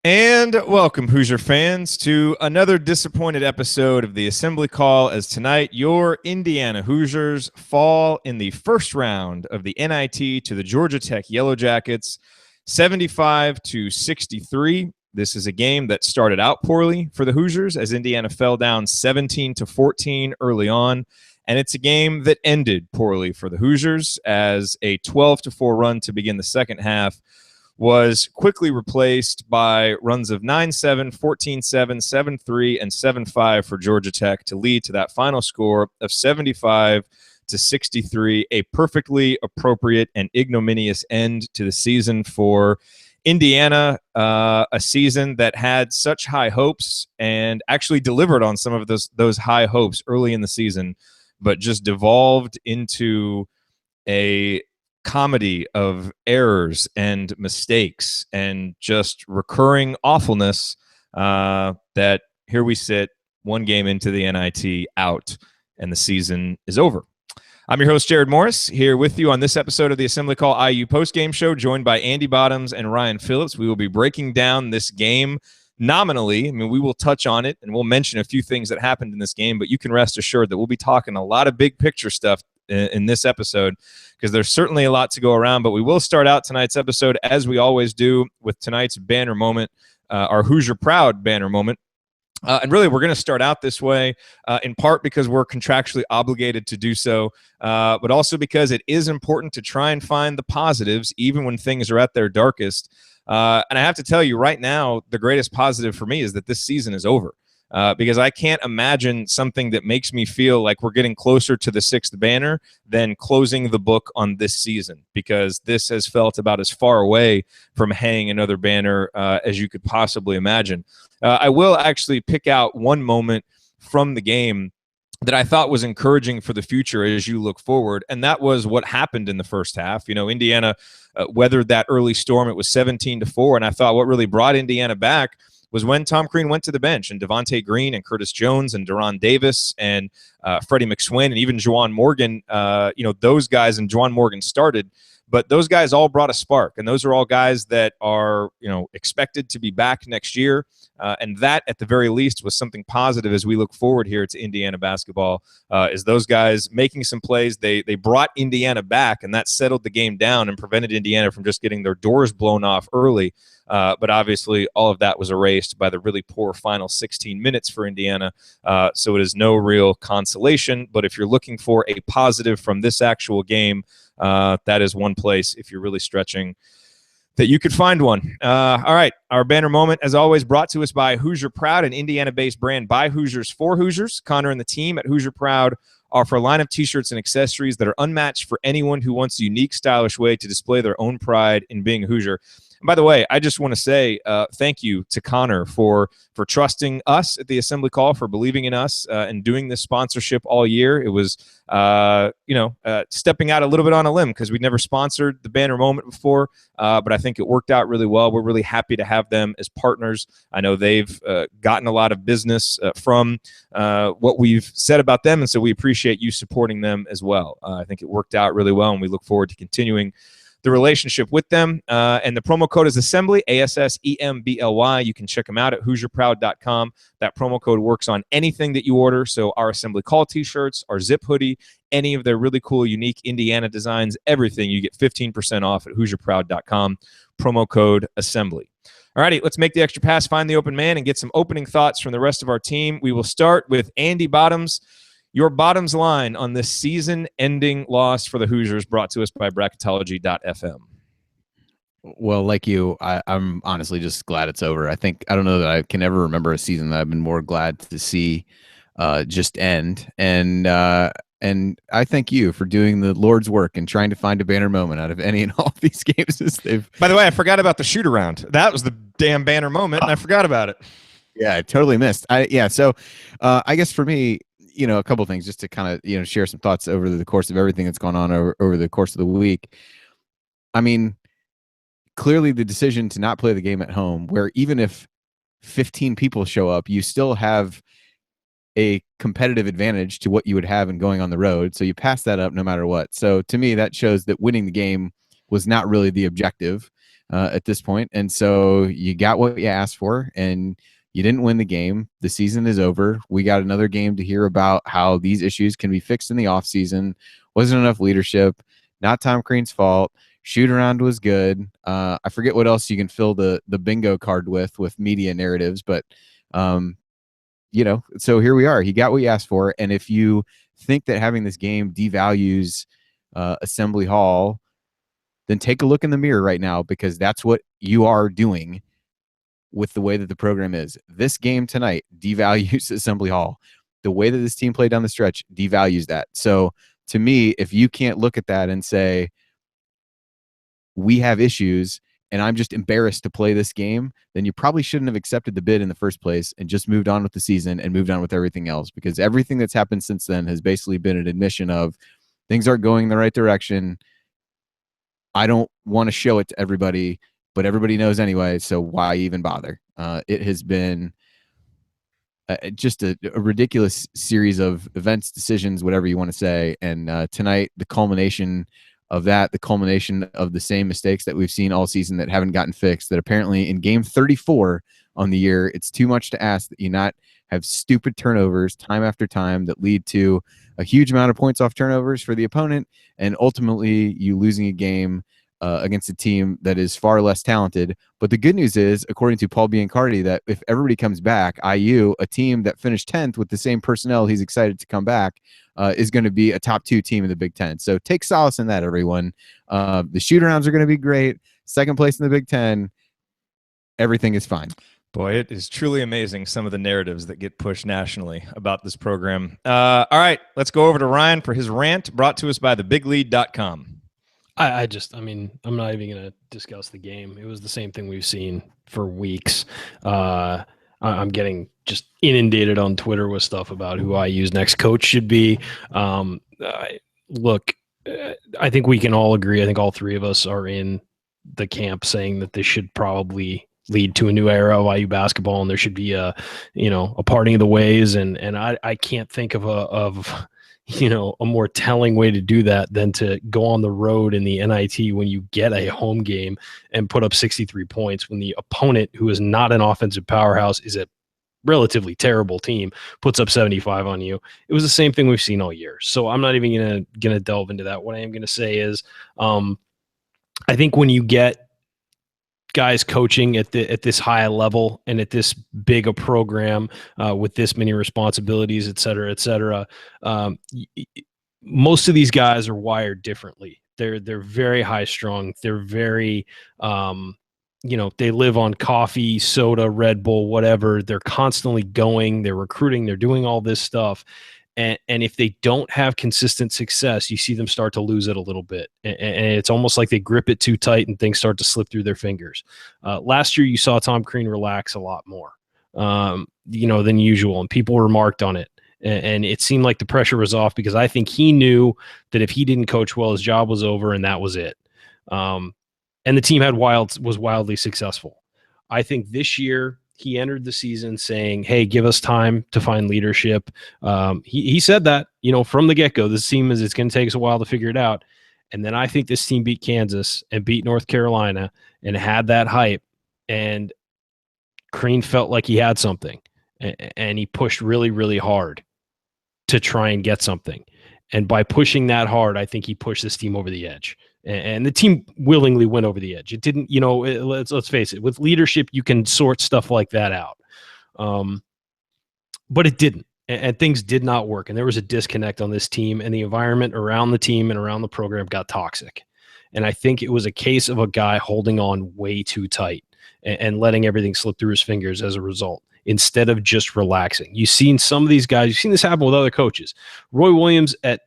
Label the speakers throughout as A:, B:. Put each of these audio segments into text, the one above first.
A: And welcome, Hoosier fans, to another disappointed episode of the Assembly Call. As tonight, your Indiana Hoosiers fall in the first round of the NIT to the Georgia Tech Yellow Jackets, 75-63. This is a game that started out poorly for the Hoosiers as Indiana fell down 17-14 early on. And it's a game that ended poorly for the Hoosiers as a 12-4 run to begin the second half was quickly replaced by runs of 9-7, 14-7, 7-3, and 7-5 for Georgia Tech to lead to that final score of 75-63, a perfectly appropriate and ignominious end to the season for Indiana, a season that had such high hopes and actually delivered on some of those high hopes early in the season, but just devolved into a comedy of errors and mistakes and just recurring awfulness that here we sit one game into the NIT out and the season is over. I'm your host, Jared Morris, here with you on this episode of the Assembly Call IU Postgame Show, joined by Andy Bottoms and Ryan Phillips. We will be breaking down this game nominally. I mean, we will touch on it and we'll mention a few things that happened in this game, but you can rest assured that we'll be talking a lot of big picture stuff in this episode because there's certainly a lot to go around. But we will start out tonight's episode, as we always do, with tonight's banner moment, our Hoosier Proud banner moment. And really, we're going to start out this way, in part because we're contractually obligated to do so, but also because it is important to try and find the positives, even when things are at their darkest. And I have to tell you right now, the greatest positive for me is that this season is over. Because I can't imagine something that makes me feel like we're getting closer to the sixth banner than closing the book on this season, because this has felt about as far away from hanging another banner as you could possibly imagine. I will actually pick out one moment from the game that I thought was encouraging for the future as you look forward, and that was what happened in the first half. You know, Indiana weathered that early storm. It was 17-4, and I thought what really brought Indiana back was when Tom Crean went to the bench and Devontae Green and Curtis Jones and Deron Davis and Freddie McSwin and even Juwan Morgan, those guys, and Juwan Morgan started, but those guys all brought a spark, and those are all guys that are, expected to be back next year, and that, at the very least, was something positive as we look forward here to Indiana basketball, is those guys making some plays. They brought Indiana back, and that settled the game down and prevented Indiana from just getting their doors blown off early. But obviously, all of that was erased by the really poor final 16 minutes for Indiana. So it is no real consolation. But if you're looking for a positive from this actual game, that is one place, if you're really stretching, that you could find one. All right, our banner moment, as always, brought to us by Hoosier Proud, an Indiana-based brand by Hoosiers for Hoosiers. Connor and the team at Hoosier Proud offer a line of T-shirts and accessories that are unmatched for anyone who wants a unique, stylish way to display their own pride in being a Hoosier. And by the way, I just want to say thank you to Connor for trusting us at the Assembly Call, for believing in us and doing this sponsorship all year. It was, stepping out a little bit on a limb because we'd never sponsored the banner moment before, but I think it worked out really well. We're really happy to have them as partners. I know they've gotten a lot of business from what we've said about them, and so we appreciate you supporting them as well. I think it worked out really well, and we look forward to continuing the relationship with them. And the promo code is Assembly, ASSEMBLY. You can check them out at HoosierProud.com. That promo code works on anything that you order. So our Assembly Call t-shirts, our zip hoodie, any of their really cool, unique Indiana designs, everything, you get 15% off at HoosierProud.com. Promo code Assembly. All righty, let's make the extra pass, find the open man, and get some opening thoughts from the rest of our team. We will start with Andy Bottoms. Your bottoms line on this season-ending loss for the Hoosiers, brought to us by Bracketology.fm.
B: Well, like you, I'm honestly just glad it's over. I don't know that I can ever remember a season that I've been more glad to see just end. And I thank you for doing the Lord's work and trying to find a banner moment out of any and all of these games.
A: By the way, I forgot about the shoot-around. That was the damn banner moment, and I forgot about it.
B: Yeah, I totally missed. So I guess for me, a couple of things just to kind of, share some thoughts over the course of everything that's gone on over the course of the week. I mean, clearly the decision to not play the game at home, where even if 15 people show up, you still have a competitive advantage to what you would have in going on the road. So you pass that up no matter what. So to me, that shows that winning the game was not really the objective. at this point. And so you got what you asked for, and you didn't win the game. The season is over. We got another game to hear about how these issues can be fixed in the offseason. Wasn't enough leadership. Not Tom Crean's fault. Shoot around was good. I forget what else you can fill the bingo card with media narratives, but so here we are. He got what you asked for, and if you think that having this game devalues Assembly Hall, then take a look in the mirror right now, because that's what you are doing with the way that the program is. This game tonight devalues Assembly Hall. The way that this team played down the stretch devalues that. So to me, if you can't look at that and say, we have issues and I'm just embarrassed to play this game, then you probably shouldn't have accepted the bid in the first place and just moved on with the season and moved on with everything else, because everything that's happened since then has basically been an admission of things aren't going in the right direction. I don't want to show it to everybody, but everybody knows anyway, so why even bother? It has been just a ridiculous series of events, decisions, whatever you want to say. And tonight, the culmination of that, the culmination of the same mistakes that we've seen all season that haven't gotten fixed, that apparently in game 34 on the year, it's too much to ask that you not have stupid turnovers time after time that lead to a huge amount of points off turnovers for the opponent, and ultimately you losing a game against a team that is far less talented. But the good news is, according to Paul Biancardi, that if everybody comes back, IU, a team that finished 10th with the same personnel he's excited to come back, is going to be a top 2 team in the Big Ten. So take solace in that, everyone. The shoot-arounds are going to be great. Second place in the Big Ten. Everything is fine.
A: Boy, it is truly amazing, some of the narratives that get pushed nationally about this program. All right, let's go over to Ryan for his rant, brought to us by thebiglead.com.
C: I mean, I'm not even going to discuss the game. It was the same thing we've seen for weeks. I'm getting just inundated on Twitter with stuff about who IU's next coach should be. Look, I think we can all agree. I think all three of us are in the camp saying that this should probably lead to a new era of IU basketball, and there should be a parting of the ways. And I can't think of a more telling way to do that than to go on the road in the NIT when you get a home game and put up 63 points when the opponent, who is not an offensive powerhouse, is a relatively terrible team, puts up 75 on you. It was the same thing we've seen all year. So I'm not even gonna delve into that. What I am gonna say is, I think when you get guys coaching at this high level and at this big a program with this many responsibilities, et cetera, most of these guys are wired differently. They're very high strung. They're very, they live on coffee, soda, Red Bull, whatever. They're constantly going. They're recruiting. They're doing all this stuff. And if they don't have consistent success, you see them start to lose it a little bit. And it's almost like they grip it too tight and things start to slip through their fingers. Last year, you saw Tom Crean relax a lot more, than usual. And people remarked on it. And it seemed like the pressure was off, because I think he knew that if he didn't coach well, his job was over, and that was it. And the team was wildly successful. I think this year, he entered the season saying, hey, give us time to find leadership. He said that, from the get-go, this team it's going to take us a while to figure it out. And then I think this team beat Kansas and beat North Carolina and had that hype. And Crean felt like he had something. And he pushed really, really hard to try and get something. And by pushing that hard, I think he pushed this team over the edge. And the team willingly went over the edge. It didn't, let's face it, with leadership, you can sort stuff like that out. But it didn't. And things did not work. And there was a disconnect on this team, and the environment around the team and around the program got toxic. And I think it was a case of a guy holding on way too tight and letting everything slip through his fingers as a result, instead of just relaxing. You've seen some of these guys, you've seen this happen with other coaches. Roy Williams at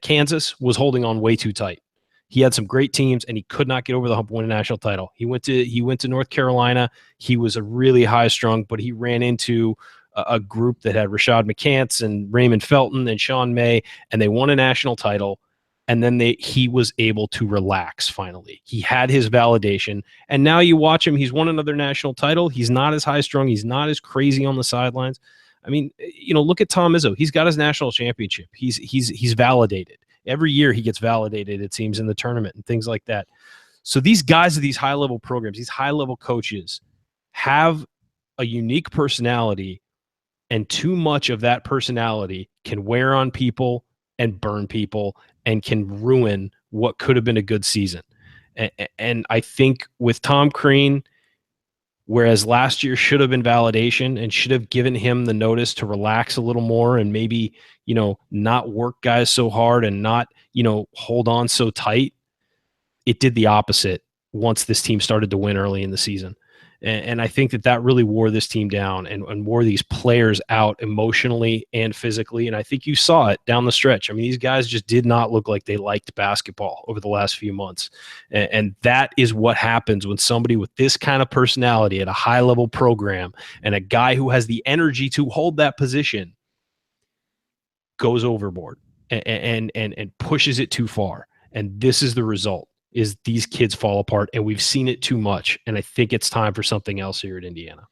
C: Kansas was holding on way too tight. He had some great teams, and he could not get over the hump and win a national title. He went to North Carolina. He was a really high strung, but he ran into a group that had Rashad McCants and Raymond Felton and Sean May, and they won a national title. And then he was able to relax finally. He had his validation, and now you watch him. He's won another national title. He's not as high strung. He's not as crazy on the sidelines. I mean, look at Tom Izzo. He's got his national championship. He's validated. Every year he gets validated, it seems, in the tournament and things like that. So these guys of these high-level programs, these high-level coaches have a unique personality, and too much of that personality can wear on people and burn people and can ruin what could have been a good season. And I think with Tom Crean, whereas last year should have been validation and should have given him the notice to relax a little more and maybe, not work guys so hard and not, hold on so tight, it did the opposite once this team started to win early in the season. And I think that really wore this team down and wore these players out emotionally and physically. And I think you saw it down the stretch. I mean, these guys just did not look like they liked basketball over the last few months. And that is what happens when somebody with this kind of personality at a high-level program and a guy who has the energy to hold that position goes overboard and pushes it too far. And this is the result. Is these kids fall apart, and we've seen it too much, and I think it's time for something else here at Indiana.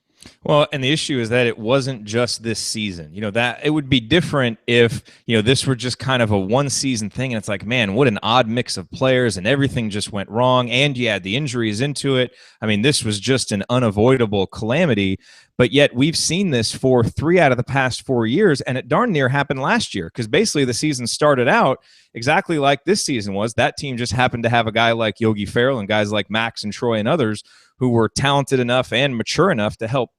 A: Well, and the issue is that it wasn't just this season. That it would be different if, this were just kind of a one-season thing, and it's like, man, what an odd mix of players, and everything just went wrong, and you had the injuries into it. I mean, this was just an unavoidable calamity, but yet we've seen this for 3 out of the past 4 years, and it darn near happened last year, because basically the season started out exactly like this season was. That team just happened to have a guy like Yogi Ferrell and guys like Max and Troy and others who were talented enough and mature enough to help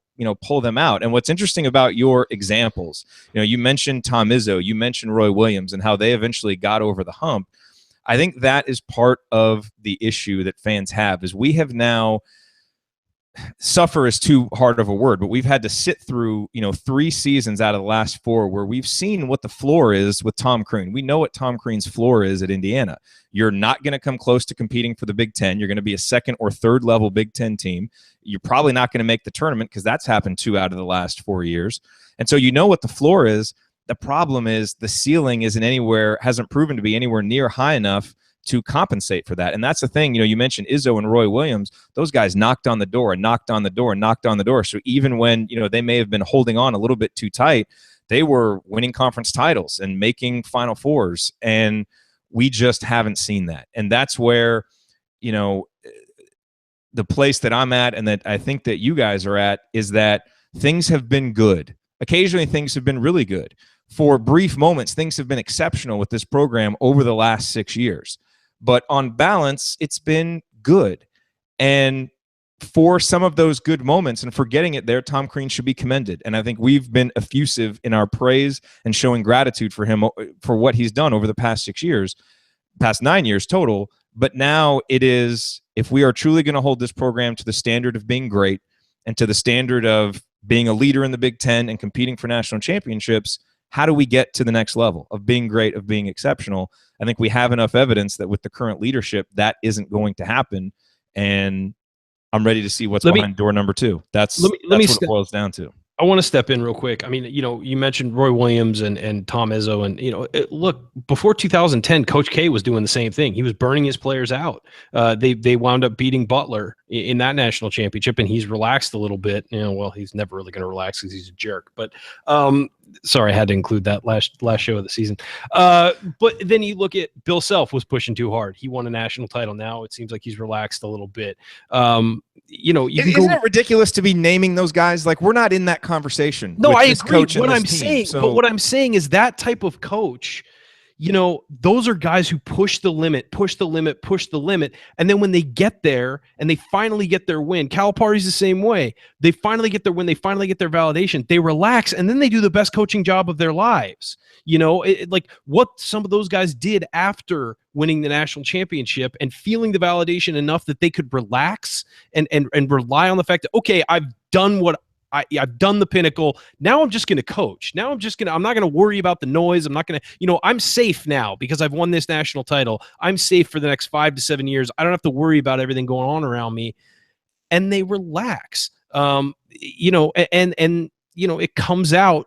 A: pull them out. And what's interesting about your examples, you mentioned Tom Izzo, you mentioned Roy Williams and how they eventually got over the hump. I think that is part of the issue that fans have, is we have now, suffer is too hard of a word, but we've had to sit through 3 seasons out of the last 4 where we've seen what the floor is with Tom Crean. We know what Tom Crean's floor is at Indiana. You're not going to come close to competing for the Big Ten. You're going to be a second or third level Big Ten team. You're probably not going to make the tournament, because that's happened 2 out of the last 4 years. And so what the floor is. The problem is the ceiling hasn't proven to be anywhere near high enough to compensate for that. And that's the thing. You mentioned Izzo and Roy Williams. Those guys knocked on the door and knocked on the door and knocked on the door. So even when, they may have been holding on a little bit too tight, they were winning conference titles and making Final Fours. And we just haven't seen that. And that's where, the place that I'm at, and that I think that you guys are at, is that things have been good. Occasionally things have been really good. For brief moments, things have been exceptional with this program over the last 6 years. But on balance, it's been good. And for some of those good moments and for getting it there, Tom Crean should be commended. And I think we've been effusive in our praise and showing gratitude for him for what he's done over the past 6 years, past 9 years total. But now it is, if we are truly going to hold this program to the standard of being great and to the standard of being a leader in the Big Ten and competing for national championships, how do we get to the next level of being great, of being exceptional? I think we have enough evidence that with the current leadership, that isn't going to happen. And I'm ready to see what's behind door number 2. That's what it boils down to.
C: I want to step in real quick. I mean, you mentioned Roy Williams and Tom Izzo, and look, before 2010, Coach K was doing the same thing. He was burning his players out. They wound up beating Butler in that national championship, and he's relaxed a little bit. Well, he's never really going to relax because he's a jerk. But sorry, I had to include that last show of the season. But then you look at Bill Self was pushing too hard. He won a national title. Now it seems like he's relaxed a little bit.
A: Isn't it ridiculous to be naming those guys? Like, we're not in that conversation.
C: No, I agree. What I'm saying is that type of coach, those are guys who push the limit. And then when they get there and they finally get their win, Calipari's the same way. They finally get their win. They finally get their validation. They relax, and then they do the best coaching job of their lives. Like what some of those guys did after winning the national championship and feeling the validation enough that they could relax and rely on the fact that, okay, I've done what I've done the pinnacle. Now I'm just going to coach. I'm not going to worry about the noise. I'm not going to, I'm safe now because I've won this national title. I'm safe for the next 5 to 7 years. I don't have to worry about everything going on around me. And they relax. It comes out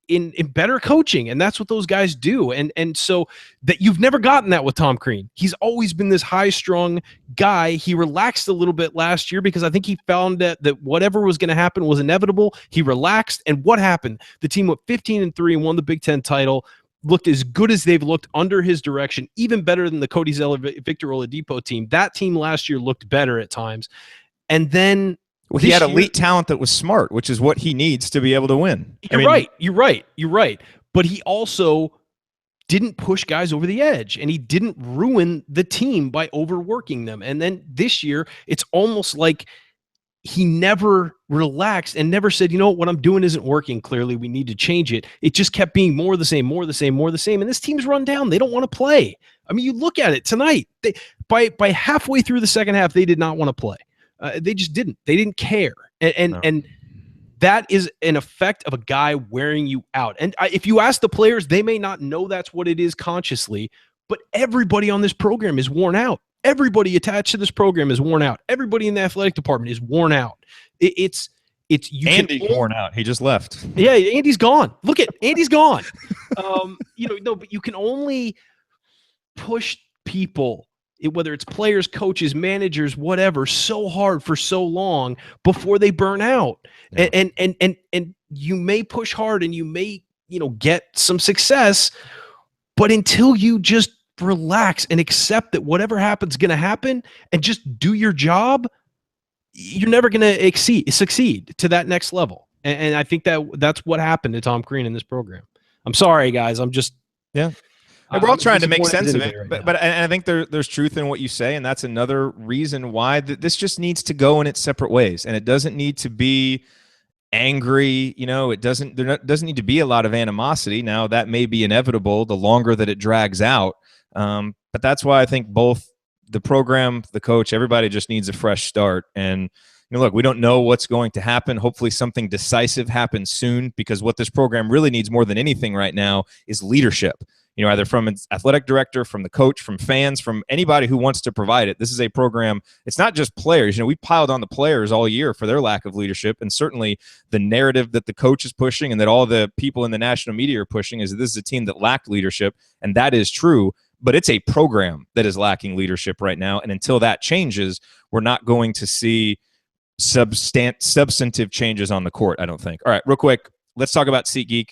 C: in better coaching, and that's what those guys do. And so that you've never gotten that with Tom Crean. He's always been this high-strung guy. He relaxed a little bit last year because I think he found that whatever was going to happen was inevitable. He relaxed, and what happened? The team went 15-3 and won the Big Ten title. looked as good as they've looked under his direction, even better than the Cody Zeller, Victor Oladipo team. That team last year looked better at times. And then
A: he had elite talent that was smart, which is what he needs to be able to win.
C: You're right. But he also didn't push guys over the edge, and he didn't ruin the team by overworking them. And then this year, it's almost like he never relaxed and never said, what I'm doing isn't working. Clearly, we need to change it. It just kept being more the same. And this team's run down. They don't want to play. I mean, you look at it tonight. By halfway through the second half, they did not want to play. They just didn't. They didn't care. And that is an effect of a guy wearing you out. And if you ask the players, they may not know that's what it is consciously, but everybody on this program is worn out. Everybody attached to this program is worn out. Everybody in the athletic department is worn out. It's
A: Andy's worn out. He just left.
C: Yeah, Andy's gone. Look at Andy's gone. But you can only push people, whether it's players, coaches, managers, whatever, so hard for so long before they burn out. Yeah. And you may push hard and you may, get some success, but until you just relax and accept that whatever happens is going to happen and just do your job, you're never going to succeed to that next level. And I think that's what happened to Tom Crean in this program. I'm sorry, guys. I'm just
A: we're all trying to make sense of it, but I think there's truth in what you say, and that's another reason why this just needs to go in its separate ways, and it doesn't need to be angry. It doesn't need to be a lot of animosity. Now that may be inevitable the longer that it drags out, but that's why I think both the program, the coach, everybody just needs a fresh start. And look, we don't know what's going to happen. Hopefully something decisive happens soon, because what this program really needs more than anything right now is leadership. Either from its athletic director, from the coach, from fans, from anybody who wants to provide it. This is a program. It's not just players. We piled on the players all year for their lack of leadership. And certainly the narrative that the coach is pushing and that all the people in the national media are pushing is that this is a team that lacked leadership. And that is true. But it's a program that is lacking leadership right now. And until that changes, we're not going to see substantive changes on the court, I don't think. All right, real quick, let's talk about SeatGeek.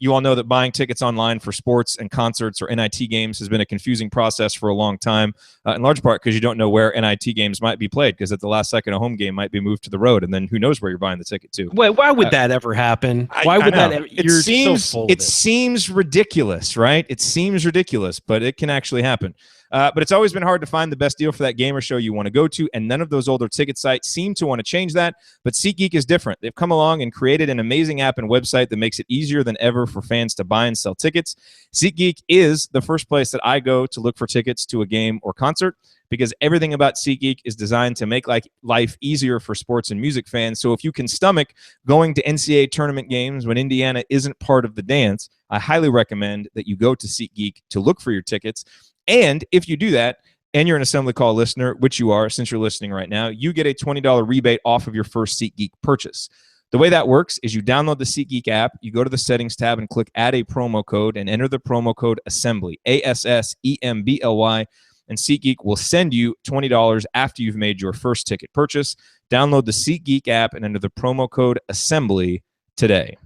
A: You all know that buying tickets online for sports and concerts or NIT games has been a confusing process for a long time, in large part because you don't know where NIT games might be played, because at the last second a home game might be moved to the road, and then who knows where you're buying the ticket to.
C: Wait, why would that ever happen? Why would that ever?
A: It seems ridiculous, right? It seems ridiculous, but it can actually happen. But it's always been hard to find the best deal for that game or show you want to go to, and none of those older ticket sites seem to want to change that. But SeatGeek is different. They've come along and created an amazing app and website that makes it easier than ever for fans to buy and sell tickets. SeatGeek is the first place that I go to look for tickets to a game or concert, because everything about SeatGeek is designed to make life easier for sports and music fans. So if you can stomach going to NCAA tournament games when Indiana isn't part of the dance, I highly recommend that you go to SeatGeek to look for your tickets. And if you do that, and you're an Assembly Call listener, which you are since you're listening right now, you get a $20 rebate off of your first SeatGeek purchase. The way that works is you download the SeatGeek app, you go to the settings tab and click add a promo code and enter the promo code ASSEMBLY, ASSEMBLY, and SeatGeek will send you $20 after you've made your first ticket purchase. Download the SeatGeek app and enter the promo code ASSEMBLY today.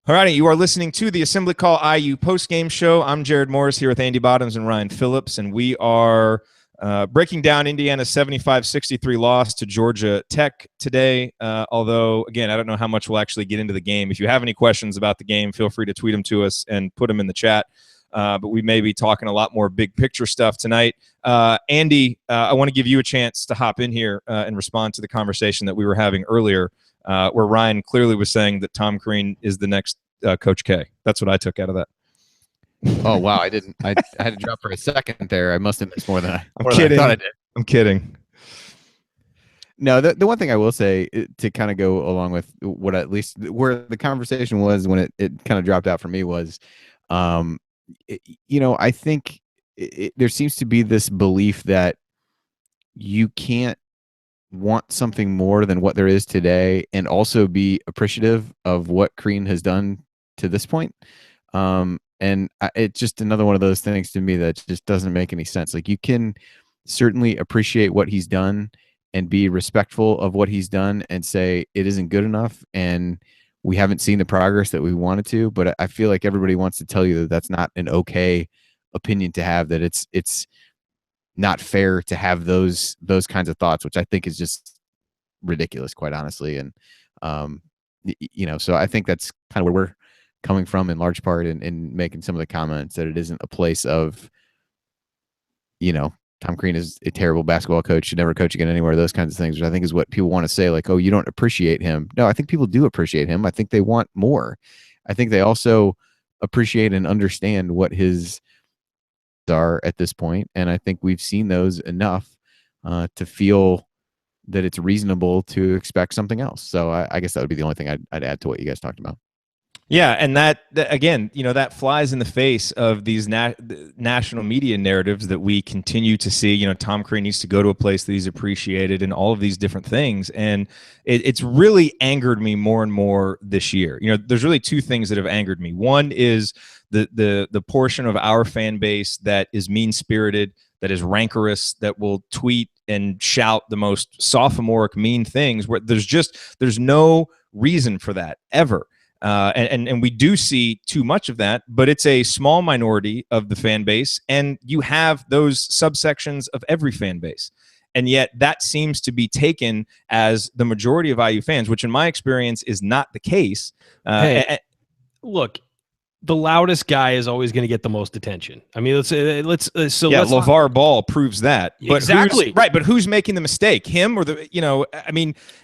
A: All righty, you are listening to the Assembly Call IU postgame show. I'm Jared Morris here with Andy Bottoms and Ryan Phillips, and we are breaking down Indiana's 75-63 loss to Georgia Tech today. Although, again, I don't know how much we'll actually get into the game. If you have any questions about the game, feel free to tweet them to us and put them in the chat. But we may be talking a lot more big picture stuff tonight. Andy, I want to give you a chance to hop in here and respond to the conversation that we were having earlier, where Ryan clearly was saying that Tom Crean is the next Coach K. That's what I took out of that.
B: Oh, wow. I didn't. I had to drop for a second there. I must have missed more than I
A: thought
B: I did.
A: I'm kidding.
B: No, the one thing I will say to kind of go along with what at least where the conversation was when it kind of dropped out for me was, I think there seems to be this belief that you can't want something more than what there is today and also be appreciative of what Crean has done to this point. And it's just another one of those things to me that just doesn't make any sense. Like, you can certainly appreciate what he's done and be respectful of what he's done and say it isn't good enough and we haven't seen the progress that we wanted to, but I feel like everybody wants to tell you that that's not an okay opinion to have, that it's not fair to have those kinds of thoughts, which I think is just ridiculous, quite honestly. And, so I think that's kind of where we're coming from in large part in making some of the comments, that it isn't a place of, Tom Crean is a terrible basketball coach, should never coach again anywhere, those kinds of things, which I think is what people want to say, like, oh, you don't appreciate him. No, I think people do appreciate him. I think they want more. I think they also appreciate and understand what his are at this point, and I think we've seen those enough to feel that it's reasonable to expect something else. So I guess that would be the only thing I'd add to what you guys talked about.
A: Yeah, and that again, that flies in the face of these national media narratives that we continue to see. Tom Crean needs to go to a place that he's appreciated, and all of these different things. And it's really angered me more and more this year. There's really two things that have angered me. One is the portion of our fan base that is mean-spirited, that is rancorous, that will tweet and shout the most sophomoric mean things, where there's no reason for that ever. And we do see too much of that, but it's a small minority of the fan base, and you have those subsections of every fan base. And yet that seems to be taken as the majority of IU fans, which in my experience is not the case.
C: Look, the loudest guy is always going to get the most attention. I mean,
A: LeVar Ball proves that. But
C: exactly.
A: Right, but who's making the mistake? Him or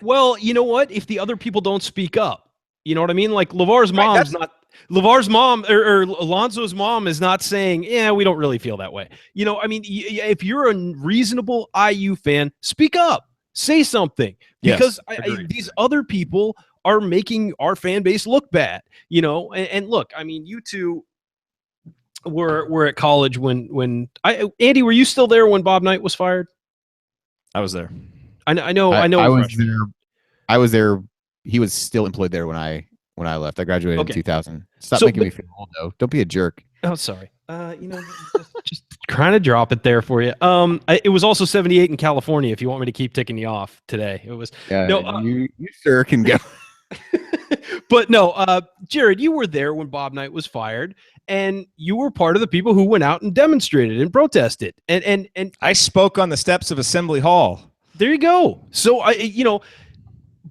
C: well, you know what? If the other people don't speak up, you know what I mean? Like LeVar's mom or Alonzo's mom is not saying, yeah, we don't really feel that way. If you're a reasonable IU fan, speak up, say something, because these other people are making our fan base look bad, and look, I mean, you two were at college when Andy, were you still there when Bob Knight was fired?
A: I was there.
C: I know.
B: I was there. I was there. He was still employed there when I left. I graduated in 2000. Stop making me feel old, though. Don't be a jerk.
C: Oh, sorry. Just trying to drop it there for you. It was also 78 in California. If you want me to keep ticking you off today, it was.
B: Yeah, you sure can go.
C: But no, Jared, you were there when Bob Knight was fired, and you were part of the people who went out and demonstrated and protested. And
A: I spoke on the steps of Assembly Hall.
C: There you go. So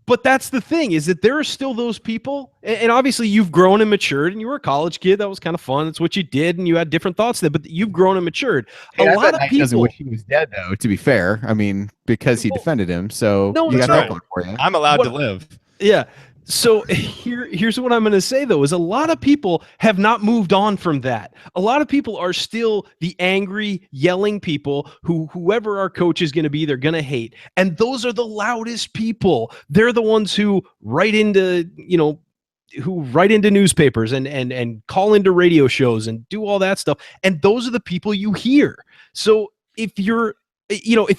C: but that's the thing, is that there are still those people, and obviously you've grown and matured, and you were a college kid. That was kind of fun. It's what you did, and you had different thoughts there, but you've grown and matured.
B: A lot of people doesn't wish he was dead, though, to be fair. I mean, because he defended him, so
C: no,
B: you got that
C: right.
B: going for you.
A: I'm allowed to live.
C: Yeah. So here's what I'm going to say, though, is a lot of people have not moved on from that. A lot of people are still the angry, yelling people whoever our coach is going to be, they're going to hate. And those are the loudest people. They're the ones who write into newspapers and call into radio shows and do all that stuff. And those are the people you hear. So if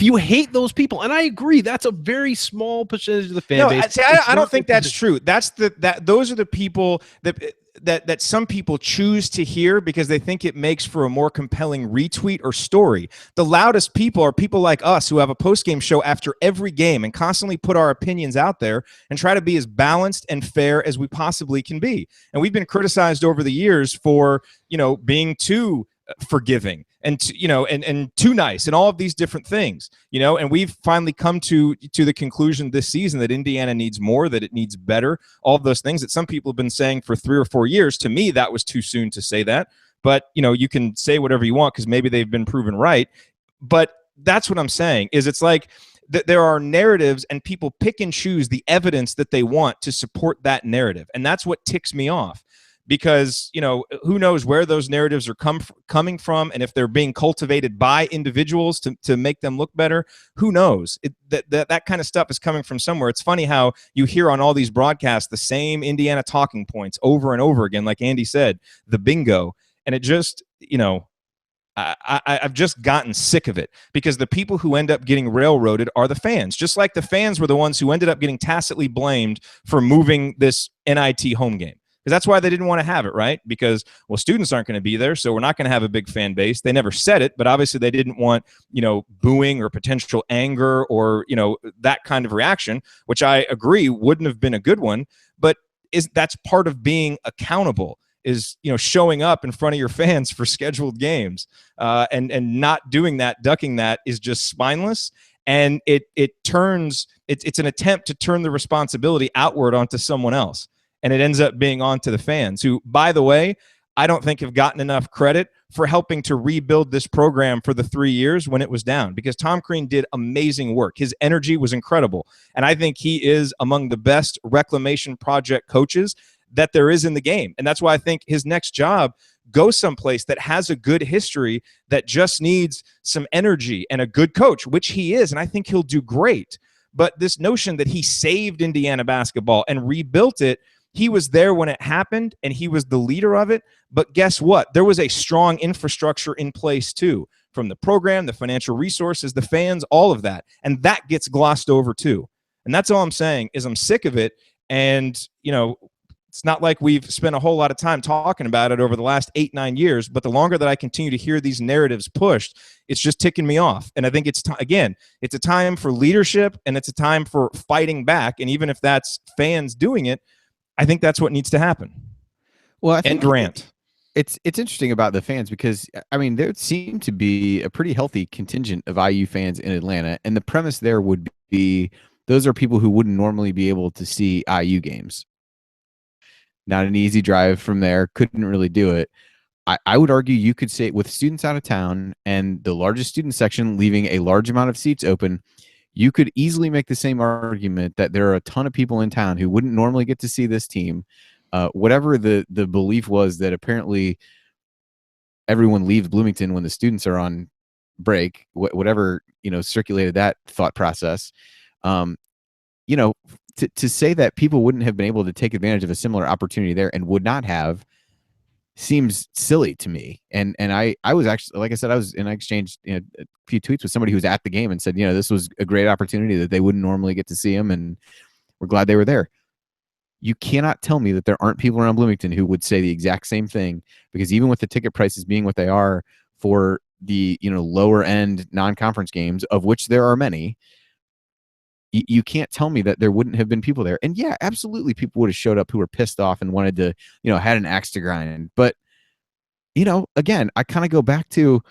C: you hate those people, and I agree, that's a very small percentage of the fan base.
A: I don't think that's true. Those are the people that some people choose to hear because they think it makes for a more compelling retweet or story. The loudest people are people like us who have a post-game show after every game and constantly put our opinions out there and try to be as balanced and fair as we possibly can be. And we've been criticized over the years for, being too forgiving and too nice and all of these different things, and we've finally come to the conclusion this season that Indiana needs more, that it needs better, all of those things that some people have been saying for 3 or 4 years. To me, that was too soon to say that, but you can say whatever you want because maybe they've been proven right. But that's what I'm saying, is it's like there are narratives and people pick and choose the evidence that they want to support that narrative, and that's what ticks me off. Because, who knows where those narratives are coming from, and if they're being cultivated by individuals to make them look better, who knows? That kind of stuff is coming from somewhere. It's funny how you hear on all these broadcasts the same Indiana talking points over and over again, like Andy said, the bingo. And it just, I've just gotten sick of it, because the people who end up getting railroaded are the fans, just like the fans were the ones who ended up getting tacitly blamed for moving this NIT home game. Because that's why they didn't want to have it, right? Because, well, students aren't going to be there, so we're not going to have a big fan base. They never said it, but obviously they didn't want, booing or potential anger or, that kind of reaction, which I agree wouldn't have been a good one. But that's part of being accountable, is, you know, showing up in front of your fans for scheduled games, and not doing that, ducking that, is just spineless. And it's an attempt to turn the responsibility outward onto someone else, and it ends up being onto the fans, who, by the way, I don't think have gotten enough credit for helping to rebuild this program for the 3 years when it was down, because Tom Crean did amazing work. His energy was incredible, and I think he is among the best reclamation project coaches that there is in the game. And that's why I think his next job goes someplace that has a good history, that just needs some energy and a good coach, which he is, and I think he'll do great. But this notion that he saved Indiana basketball and rebuilt it, he was there when it happened, and he was the leader of it. But guess what? There was a strong infrastructure in place too, from the program, the financial resources, the fans, all of that. And that gets glossed over too. And that's all I'm saying, is I'm sick of it. And, you know, it's not like we've spent a whole lot of time talking about it over the last 8-9 years, but the longer that I continue to hear these narratives pushed, it's just ticking me off. And I think it's a time for leadership, and it's a time for fighting back. And even if that's fans doing it, I think that's what needs to happen.
B: Well, I think
A: and Durant.
B: It's interesting about the fans, because, I mean, there seemed to be a pretty healthy contingent of IU fans in Atlanta, and the premise there would be those are people who wouldn't normally be able to see IU games. Not an easy drive from there. Couldn't really do it. I would argue you could say, with students out of town and the largest student section leaving a large amount of seats open, you could easily make the same argument that there are a ton of people in town who wouldn't normally get to see this team. Whatever the belief was that apparently everyone leaves Bloomington when the students are on break, whatever, you know, circulated that thought process. You know, to say that people wouldn't have been able to take advantage of a similar opportunity there and would not have, seems silly to me. And I was actually, like I said, I exchanged, you know, a few tweets with somebody who was at the game and said, you know, this was a great opportunity that they wouldn't normally get to see them, and we're glad they were there. You cannot tell me that there aren't people around Bloomington who would say the exact same thing, because even with the ticket prices being what they are for the, you know, lower end non-conference games, of which there are many, you can't tell me that there wouldn't have been people there. And yeah, absolutely, people would have showed up who were pissed off and wanted to, you know, had an axe to grind. But, you know, again, I kind of go back to,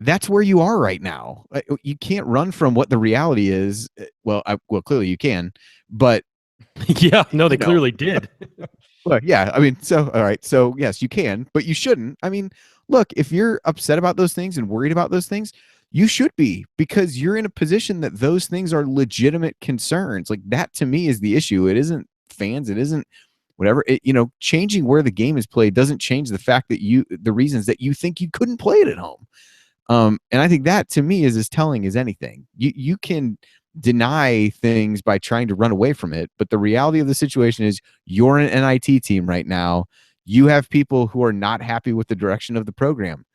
B: that's where you are right now. You can't run from what the reality is. Well, clearly you can, but
C: yeah, no, they clearly did.
B: Well, yeah, I mean, so, all right. So yes, you can, but you shouldn't. I mean, look, if you're upset about those things and worried about those things, you should be, because you're in a position that those things are legitimate concerns. Like, that to me is the issue. It isn't fans. It isn't whatever. You know, changing where the game is played doesn't change the fact that the reasons that you think you couldn't play it at home. And I think that to me is as telling as anything. You can deny things by trying to run away from it, but the reality of the situation is you're an NIT team right now. You have people who are not happy with the direction of the program.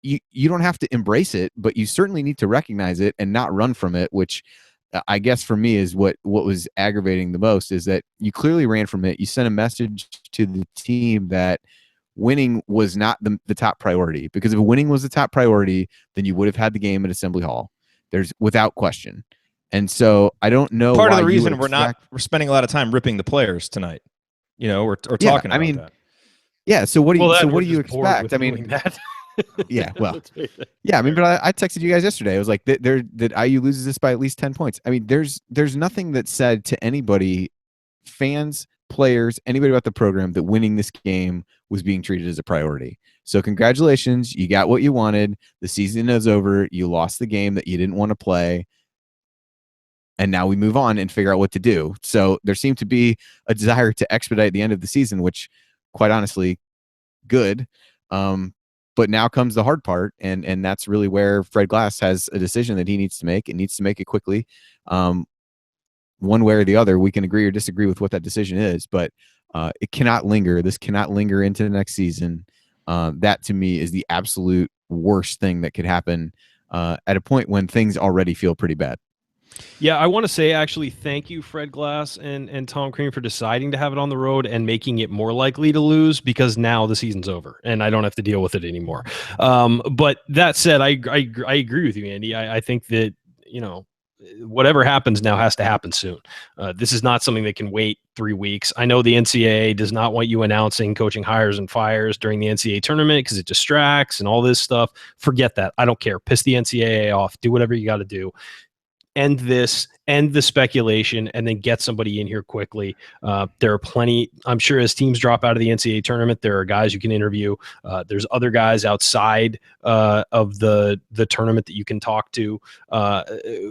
B: You don't have to embrace it, but you certainly need to recognize it and not run from it, which I guess for me is what was aggravating the most, is that you clearly ran from it. You sent a message to the team that winning was not the top priority, because if winning was the top priority, then you would have had the game at Assembly Hall. There's without question. And so I don't know.
A: Part of the reason we're spending a lot of time ripping the players tonight, you know, or talking about that.
B: Yeah. So what do you expect? I mean,
C: that.
B: Yeah, well, yeah, I mean, but I texted you guys yesterday. I was like, that IU loses this by at least 10 points. I mean, there's nothing that said to anybody, fans, players, anybody about the program, that winning this game was being treated as a priority. So congratulations, you got what you wanted. The season is over. You lost the game that you didn't want to play. And now we move on and figure out what to do. So there seemed to be a desire to expedite the end of the season, which, quite honestly, good. But now comes the hard part, and that's really where Fred Glass has a decision that he needs to make, and needs to make it quickly. One way or the other, we can agree or disagree with what that decision is, but it cannot linger. This cannot linger into the next season. That, to me, is the absolute worst thing that could happen at a point when things already feel pretty bad.
C: Yeah, I want to say, actually, thank you, Fred Glass and Tom Crean, for deciding to have it on the road and making it more likely to lose, because now the season's over and I don't have to deal with it anymore. But that said, I agree with you, Andy. I think that, you know, whatever happens now has to happen soon. This is not something that can wait 3 weeks. I know the NCAA does not want you announcing coaching hires and fires during the NCAA tournament because it distracts and all this stuff. Forget that. I don't care. Piss the NCAA off. Do whatever you got to do. End this, end the speculation, and then get somebody in here quickly. There are plenty, I'm sure, as teams drop out of the NCAA tournament, there are guys you can interview. There's other guys outside of the tournament that you can talk to,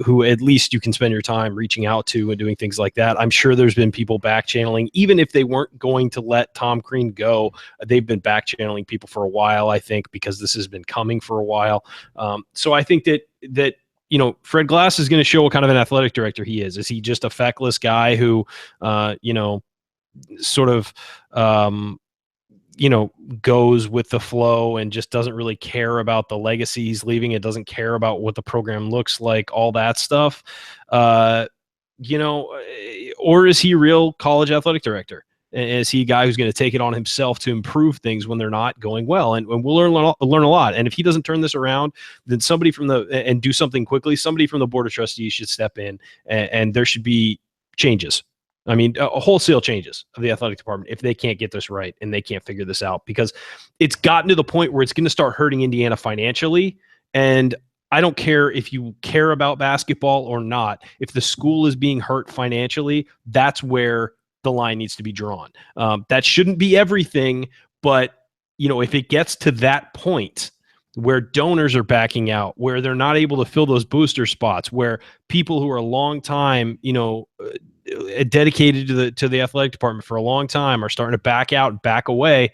C: who at least you can spend your time reaching out to and doing things like that. I'm sure there's been people back channeling, even if they weren't going to let Tom Crean go. They've been back channeling people for a while, I think, because this has been coming for a while. So I think that Fred Glass is going to show what kind of an athletic director he is. Is he just a feckless guy who, sort of, goes with the flow and just doesn't really care about the legacy he's leaving? It doesn't care about what the program looks like, all that stuff. Or is he a real college athletic director? Is he a guy who's going to take it on himself to improve things when they're not going well? And we'll learn a lot. And if he doesn't turn this around, then somebody and do something quickly, somebody from the Board of Trustees should step in, and there should be changes. I mean, wholesale changes of the athletic department if they can't get this right and they can't figure this out, because it's gotten to the point where it's going to start hurting Indiana financially. And I don't care if you care about basketball or not. If the school is being hurt financially, that's where the line needs to be drawn. That shouldn't be everything, but if it gets to that point where donors are backing out, where they're not able to fill those booster spots, where people who are a long time, dedicated to the athletic department for a long time are starting to back out and back away,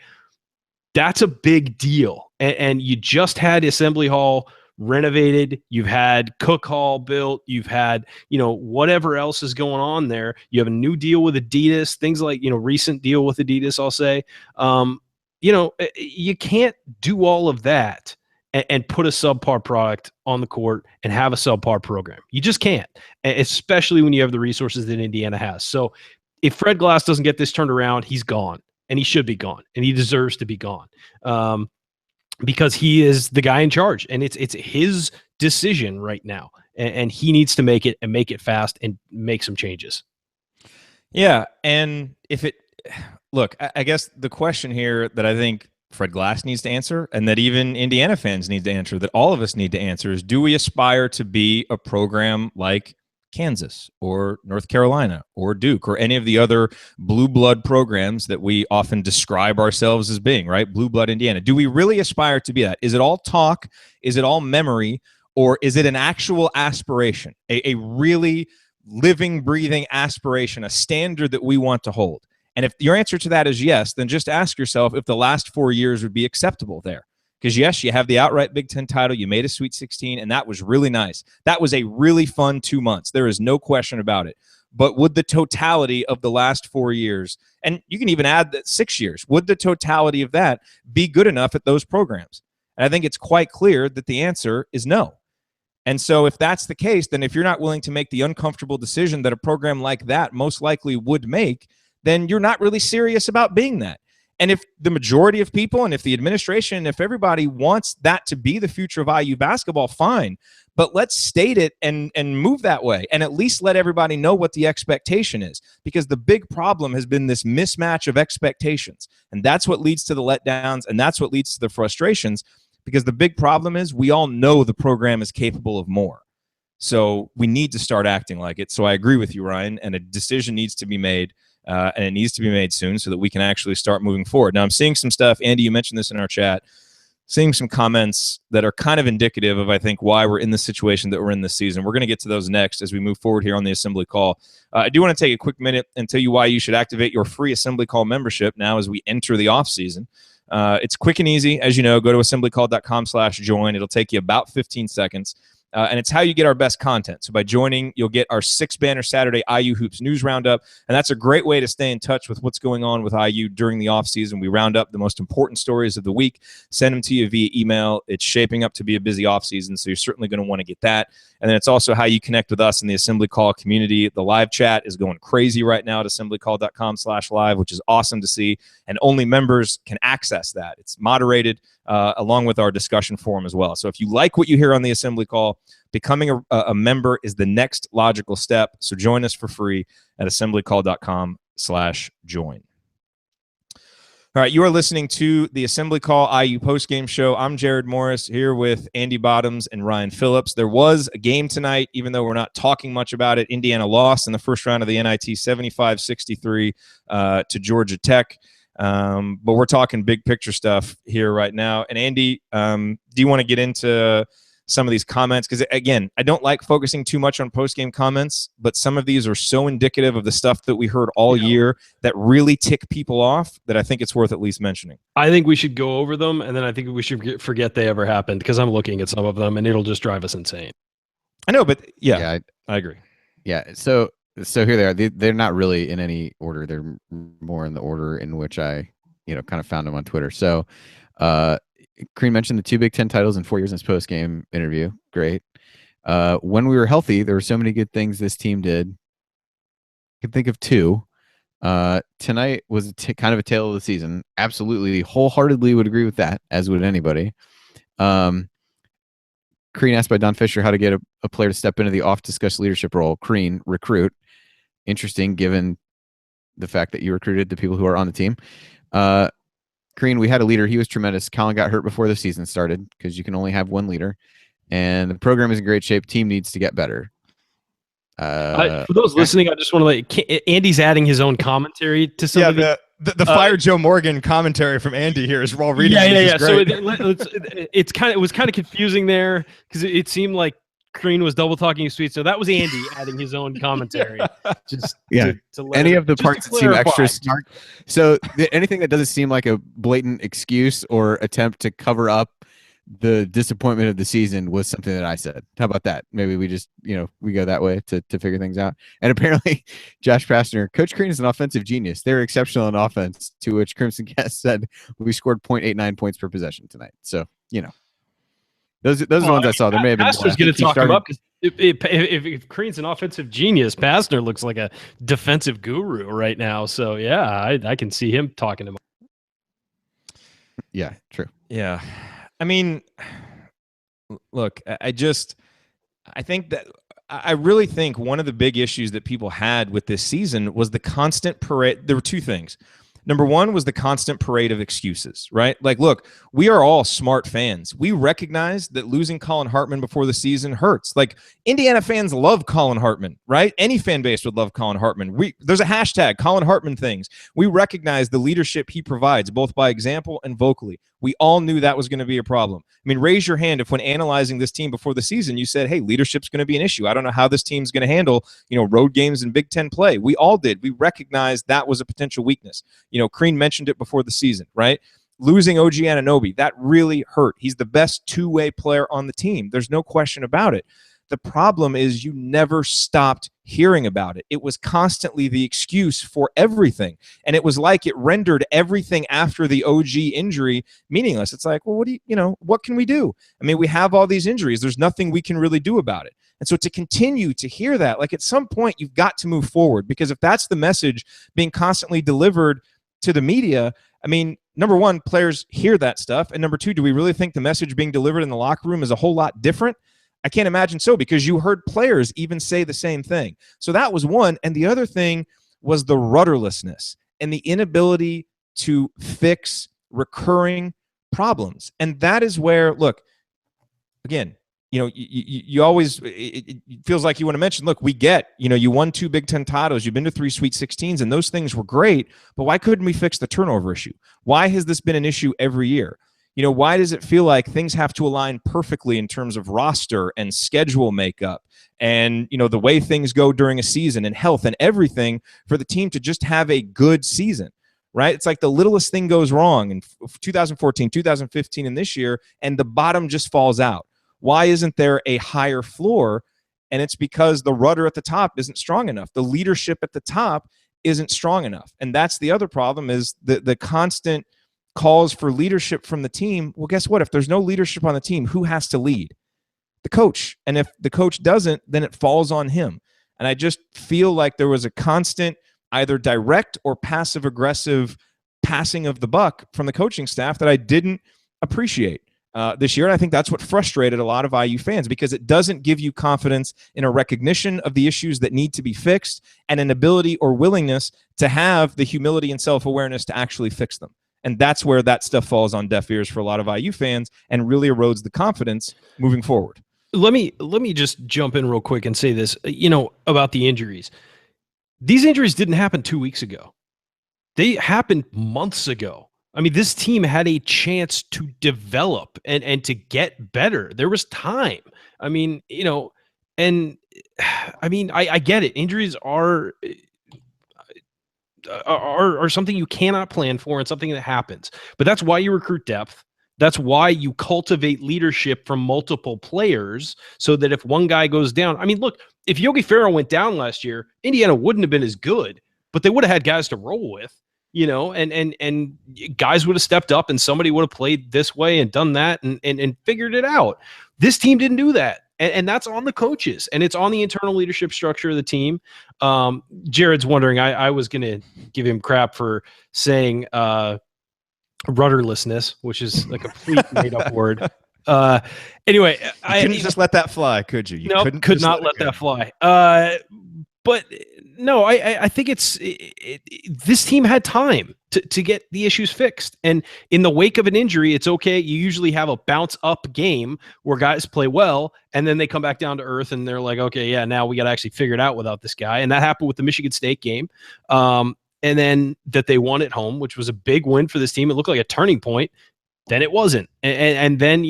C: that's a big deal. And you just had Assembly Hall renovated, you've had Cook Hall built, you've had, whatever else is going on there. You have a new deal with Adidas, things like, recent deal with Adidas, I'll say. You can't do all of that and put a subpar product on the court and have a subpar program. You just can't, especially when you have the resources that Indiana has. So if Fred Glass doesn't get this turned around, he's gone, and he should be gone, and he deserves to be gone. Because he is the guy in charge, and it's his decision right now, and he needs to make it, and make it fast, and make some changes.
A: Yeah, and I guess the question here that I think Fred Glass needs to answer, and that even Indiana fans need to answer, that all of us need to answer, is: do we aspire to be a program like Kansas or North Carolina or Duke or any of the other blue blood programs that we often describe ourselves as being, right? Blue blood Indiana. Do we really aspire to be that? Is it all talk? Is it all memory? Or is it an actual aspiration, a really living, breathing aspiration, a standard that we want to hold? And if your answer to that is yes, then just ask yourself if the last 4 years would be acceptable there. Because, yes, you have the outright Big Ten title. You made a Sweet 16, and that was really nice. That was a really fun 2 months. There is no question about it. But would the totality of the last 4 years, and you can even add that 6 years, would the totality of that be good enough at those programs? And I think it's quite clear that the answer is no. And so if that's the case, then if you're not willing to make the uncomfortable decision that a program like that most likely would make, then you're not really serious about being that. And if the majority of people, and if the administration, if everybody wants that to be the future of IU basketball, fine. But let's state it and move that way, and at least let everybody know what the expectation is. Because the big problem has been this mismatch of expectations. And that's what leads to the letdowns, and that's what leads to the frustrations. Because the big problem is we all know the program is capable of more. So we need to start acting like it. So I agree with you, Ryan, and a decision needs to be made. And it needs to be made soon so that we can actually start moving forward. Now, I'm seeing some stuff. Andy, you mentioned this in our chat. Seeing some comments that are kind of indicative of, I think, why we're in the situation that we're in this season. We're going to get to those next as we move forward here on the Assembly Call. I do want to take a quick minute and tell you why you should activate your free Assembly Call membership now as we enter the offseason. It's quick and easy. As you know, go to assemblycall.com/join. It'll take you about 15 seconds. And it's how you get our best content. So by joining, you'll get our 6-banner Saturday IU Hoops News Roundup. And that's a great way to stay in touch with what's going on with IU during the offseason. We round up the most important stories of the week, send them to you via email. It's shaping up to be a busy offseason, so you're certainly going to want to get that. And then it's also how you connect with us in the Assembly Call community. The live chat is going crazy right now at assemblycall.com/live, which is awesome to see. And only members can access that. It's moderated along with our discussion forum as well. So if you like what you hear on the Assembly Call, well. Becoming a member is the next logical step. So join us for free at assemblycall.com/join. All right, you are listening to the Assembly Call IU postgame show. I'm Jared Morris here with Andy Bottoms and Ryan Phillips. There was a game tonight, even though we're not talking much about it. Indiana lost in the first round of the NIT 75-63 to Georgia Tech. But we're talking big picture stuff here right now. And Andy, do you want to get into some of these comments? Because again, I don't like focusing too much on post-game comments, but some of these are so indicative of the stuff that we heard all year that really tick people off that I think it's worth at least mentioning.
C: I think we should go over them, and then I think we should forget they ever happened, because I'm looking at some of them and it'll just drive us insane.
A: I know, but I agree.
B: Yeah. So here they are. They're not really in any order. They're more in the order in which I, kind of found them on Twitter. So, Crean mentioned the 2 Big Ten titles in 4 years in his post-game interview. Great. When we were healthy, there were so many good things this team did. I can think of 2. Tonight was kind of a tale of the season. Absolutely, wholeheartedly would agree with that, as would anybody. Crean asked by Don Fisher how to get a player to step into the oft-discussed leadership role. Crean, recruit. Interesting, given the fact that you recruited the people who are on the team. Crean, we had a leader. He was tremendous. Colin got hurt before the season started because you can only have one leader. And the program is in great shape. Team needs to get better.
C: For those listening, I just want to Andy's adding his own commentary to some of
A: the Fire Joe Morgan commentary from Andy here is we're all reading.
C: Yeah. So it was kind of confusing there because it seemed like Crean was double talking sweet. So that was Andy adding his own commentary.
B: Any of the parts that seem extra snark. So anything that doesn't seem like a blatant excuse or attempt to cover up the disappointment of the season was something that I said. How about that? Maybe we just, we go that way to figure things out. And apparently Josh Pastner, Coach Crean is an offensive genius. They're exceptional in offense, to which Crimson Cast said we scored 0.89 points per possession tonight. So, those are the ones I saw. There may have been
C: Pastner's going to talk him up, because if Crean's an offensive genius, Pastner looks like a defensive guru right now. So yeah, I can see him talking to him.
B: Yeah, true.
A: Yeah. I mean, look, I really think one of the big issues that people had with this season was the constant parade. There were 2 things. Number one was the constant parade of excuses, right? Like, look, we are all smart fans. We recognize that losing Colin Hartman before the season hurts. Like, Indiana fans love Colin Hartman, right? Any fan base would love Colin Hartman. There's a hashtag, Colin Hartman things. We recognize the leadership he provides, both by example and vocally. We all knew that was going to be a problem. I mean, raise your hand if when analyzing this team before the season, you said, hey, leadership's going to be an issue. I don't know how this team's going to handle, road games and Big Ten play. We all did. We recognized that was a potential weakness. Crean mentioned it before the season, right? Losing OG Anunoby, that really hurt. He's the best 2-way player on the team. There's no question about it. The problem is you never stopped hearing about it. It was constantly the excuse for everything. And it was like it rendered everything after the OG injury meaningless. It's like, well, what can we do? I mean, we have all these injuries. There's nothing we can really do about it. And so to continue to hear that, like, at some point you've got to move forward, because if that's the message being constantly delivered to the media, I mean, number one, players hear that stuff. And number two, do we really think the message being delivered in the locker room is a whole lot different? I can't imagine so, because you heard players even say the same thing. So that was one. And the other thing was the rudderlessness and the inability to fix recurring problems. And that is where, look, again, you always, it feels like you want to mention, look, we get, you won 2 Big Ten titles, you've been to 3 Sweet 16s, and those things were great, but why couldn't we fix the turnover issue? Why has this been an issue every year? Why does it feel like things have to align perfectly in terms of roster and schedule makeup and, the way things go during a season and health and everything for the team to just have a good season, right? It's like the littlest thing goes wrong in 2014, 2015, and this year, and the bottom just falls out. Why isn't there a higher floor? And it's because the rudder at the top isn't strong enough. The leadership at the top isn't strong enough. And that's the other problem, is the constant calls for leadership from the team. Well, guess what? If there's no leadership on the team, who has to lead? The coach. And if the coach doesn't, then it falls on him. And I just feel like there was a constant either direct or passive-aggressive passing of the buck from the coaching staff that I didn't appreciate. this year. And I think that's what frustrated a lot of IU fans, because it doesn't give you confidence in a recognition of the issues that need to be fixed and an ability or willingness to have the humility and self-awareness to actually fix them. And that's where that stuff falls on deaf ears for a lot of IU fans and really erodes the confidence moving forward.
C: Let me just jump in real quick and say this, about the injuries. These injuries didn't happen 2 weeks ago. They happened months ago. I mean, this team had a chance to develop and to get better. There was time. I mean, and I mean, I get it. Injuries are something you cannot plan for and something that happens. But that's why you recruit depth. That's why you cultivate leadership from multiple players, so that if one guy goes down, I mean, look, if Yogi Ferrell went down last year, Indiana wouldn't have been as good, but they would have had guys to roll with, and guys would have stepped up and somebody would have played this way and done that and figured it out. This team didn't do that. And that's on the coaches, and it's on the internal leadership structure of the team. Jared's wondering, I was going to give him crap for saying rudderlessness, which is a complete made-up word. Anyway,
A: I couldn't just let that fly, could you?
C: No, could not let that fly. But no, I think this team had time to get the issues fixed. And in the wake of an injury, it's okay. You usually have a bounce up game where guys play well, and then they come back down to earth and they're like, okay, yeah, now we got to actually figure it out without this guy. And that happened with the Michigan State game. And then that they won at home, which was a big win for this team. It looked like a turning point. Then it wasn't. And then,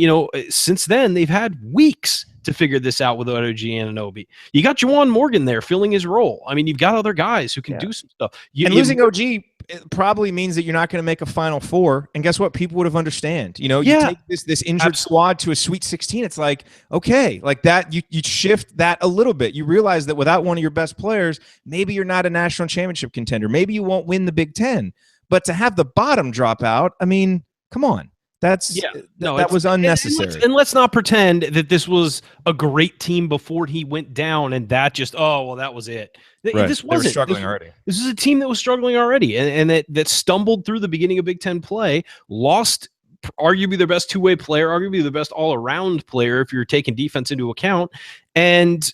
C: since then, they've had weeks to figure this out with OG Anunoby. You got Juwan Morgan there filling his role. I mean, you've got other guys who can do some stuff.
A: Losing OG probably means that you're not going to make a Final Four. And guess what? People would have understand. You take this injured squad to a Sweet 16. It's like, okay, like that, you shift that a little bit. You realize that without one of your best players, maybe you're not a national championship contender. Maybe you won't win the Big Ten. But to have the bottom drop out, I mean, come on. That was unnecessary.
C: And let's not pretend that this was a great team before he went down and that just, that was it.
A: Right.
C: This wasn't.
A: They were struggling already.
C: This is a team that was struggling already and that stumbled through the beginning of Big Ten play, lost arguably their best two-way player, arguably the best all-around player if you're taking defense into account, and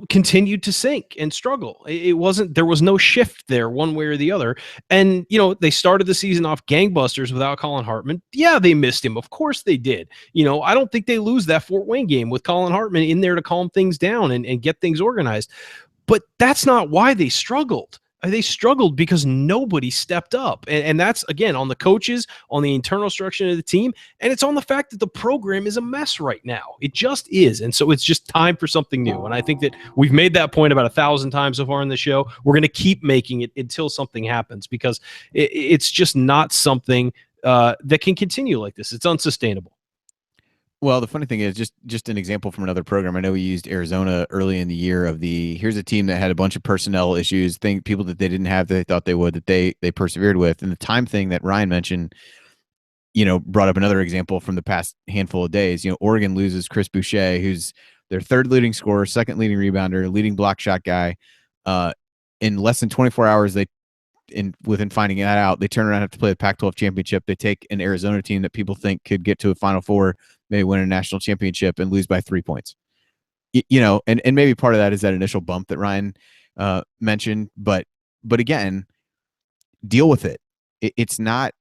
C: continued to sink and struggle. There was no shift there one way or the other. And, they started the season off gangbusters without Colin Hartman. Yeah, they missed him. Of course they did. I don't think they lose that Fort Wayne game with Colin Hartman in there to calm things down and get things organized. But that's not why they struggled. They struggled because nobody stepped up. And that's, again, on the coaches, on the internal structure of the team, and it's on the fact that the program is a mess right now. It just is. And so it's just time for something new. And I think that we've made that point about 1,000 times so far in the show. We're going to keep making it until something happens, because it's just not something that can continue like this. It's unsustainable.
B: Well, the funny thing is, just an example from another program. I know we used Arizona early in the year here's a team that had a bunch of personnel issues, people that they didn't have that they thought they would, that they persevered with. And the time thing that Ryan mentioned, brought up another example from the past handful of days. Oregon loses Chris Boucher, who's their third leading scorer, second leading rebounder, leading block shot guy. In less than 24 hours, within finding that out, they turn around and have to play the Pac-12 championship. They take an Arizona team that people think could get to a Final Four, maybe win a national championship, and lose by 3 points. And maybe part of that is that initial bump that Ryan mentioned, but again, deal with it. It's not,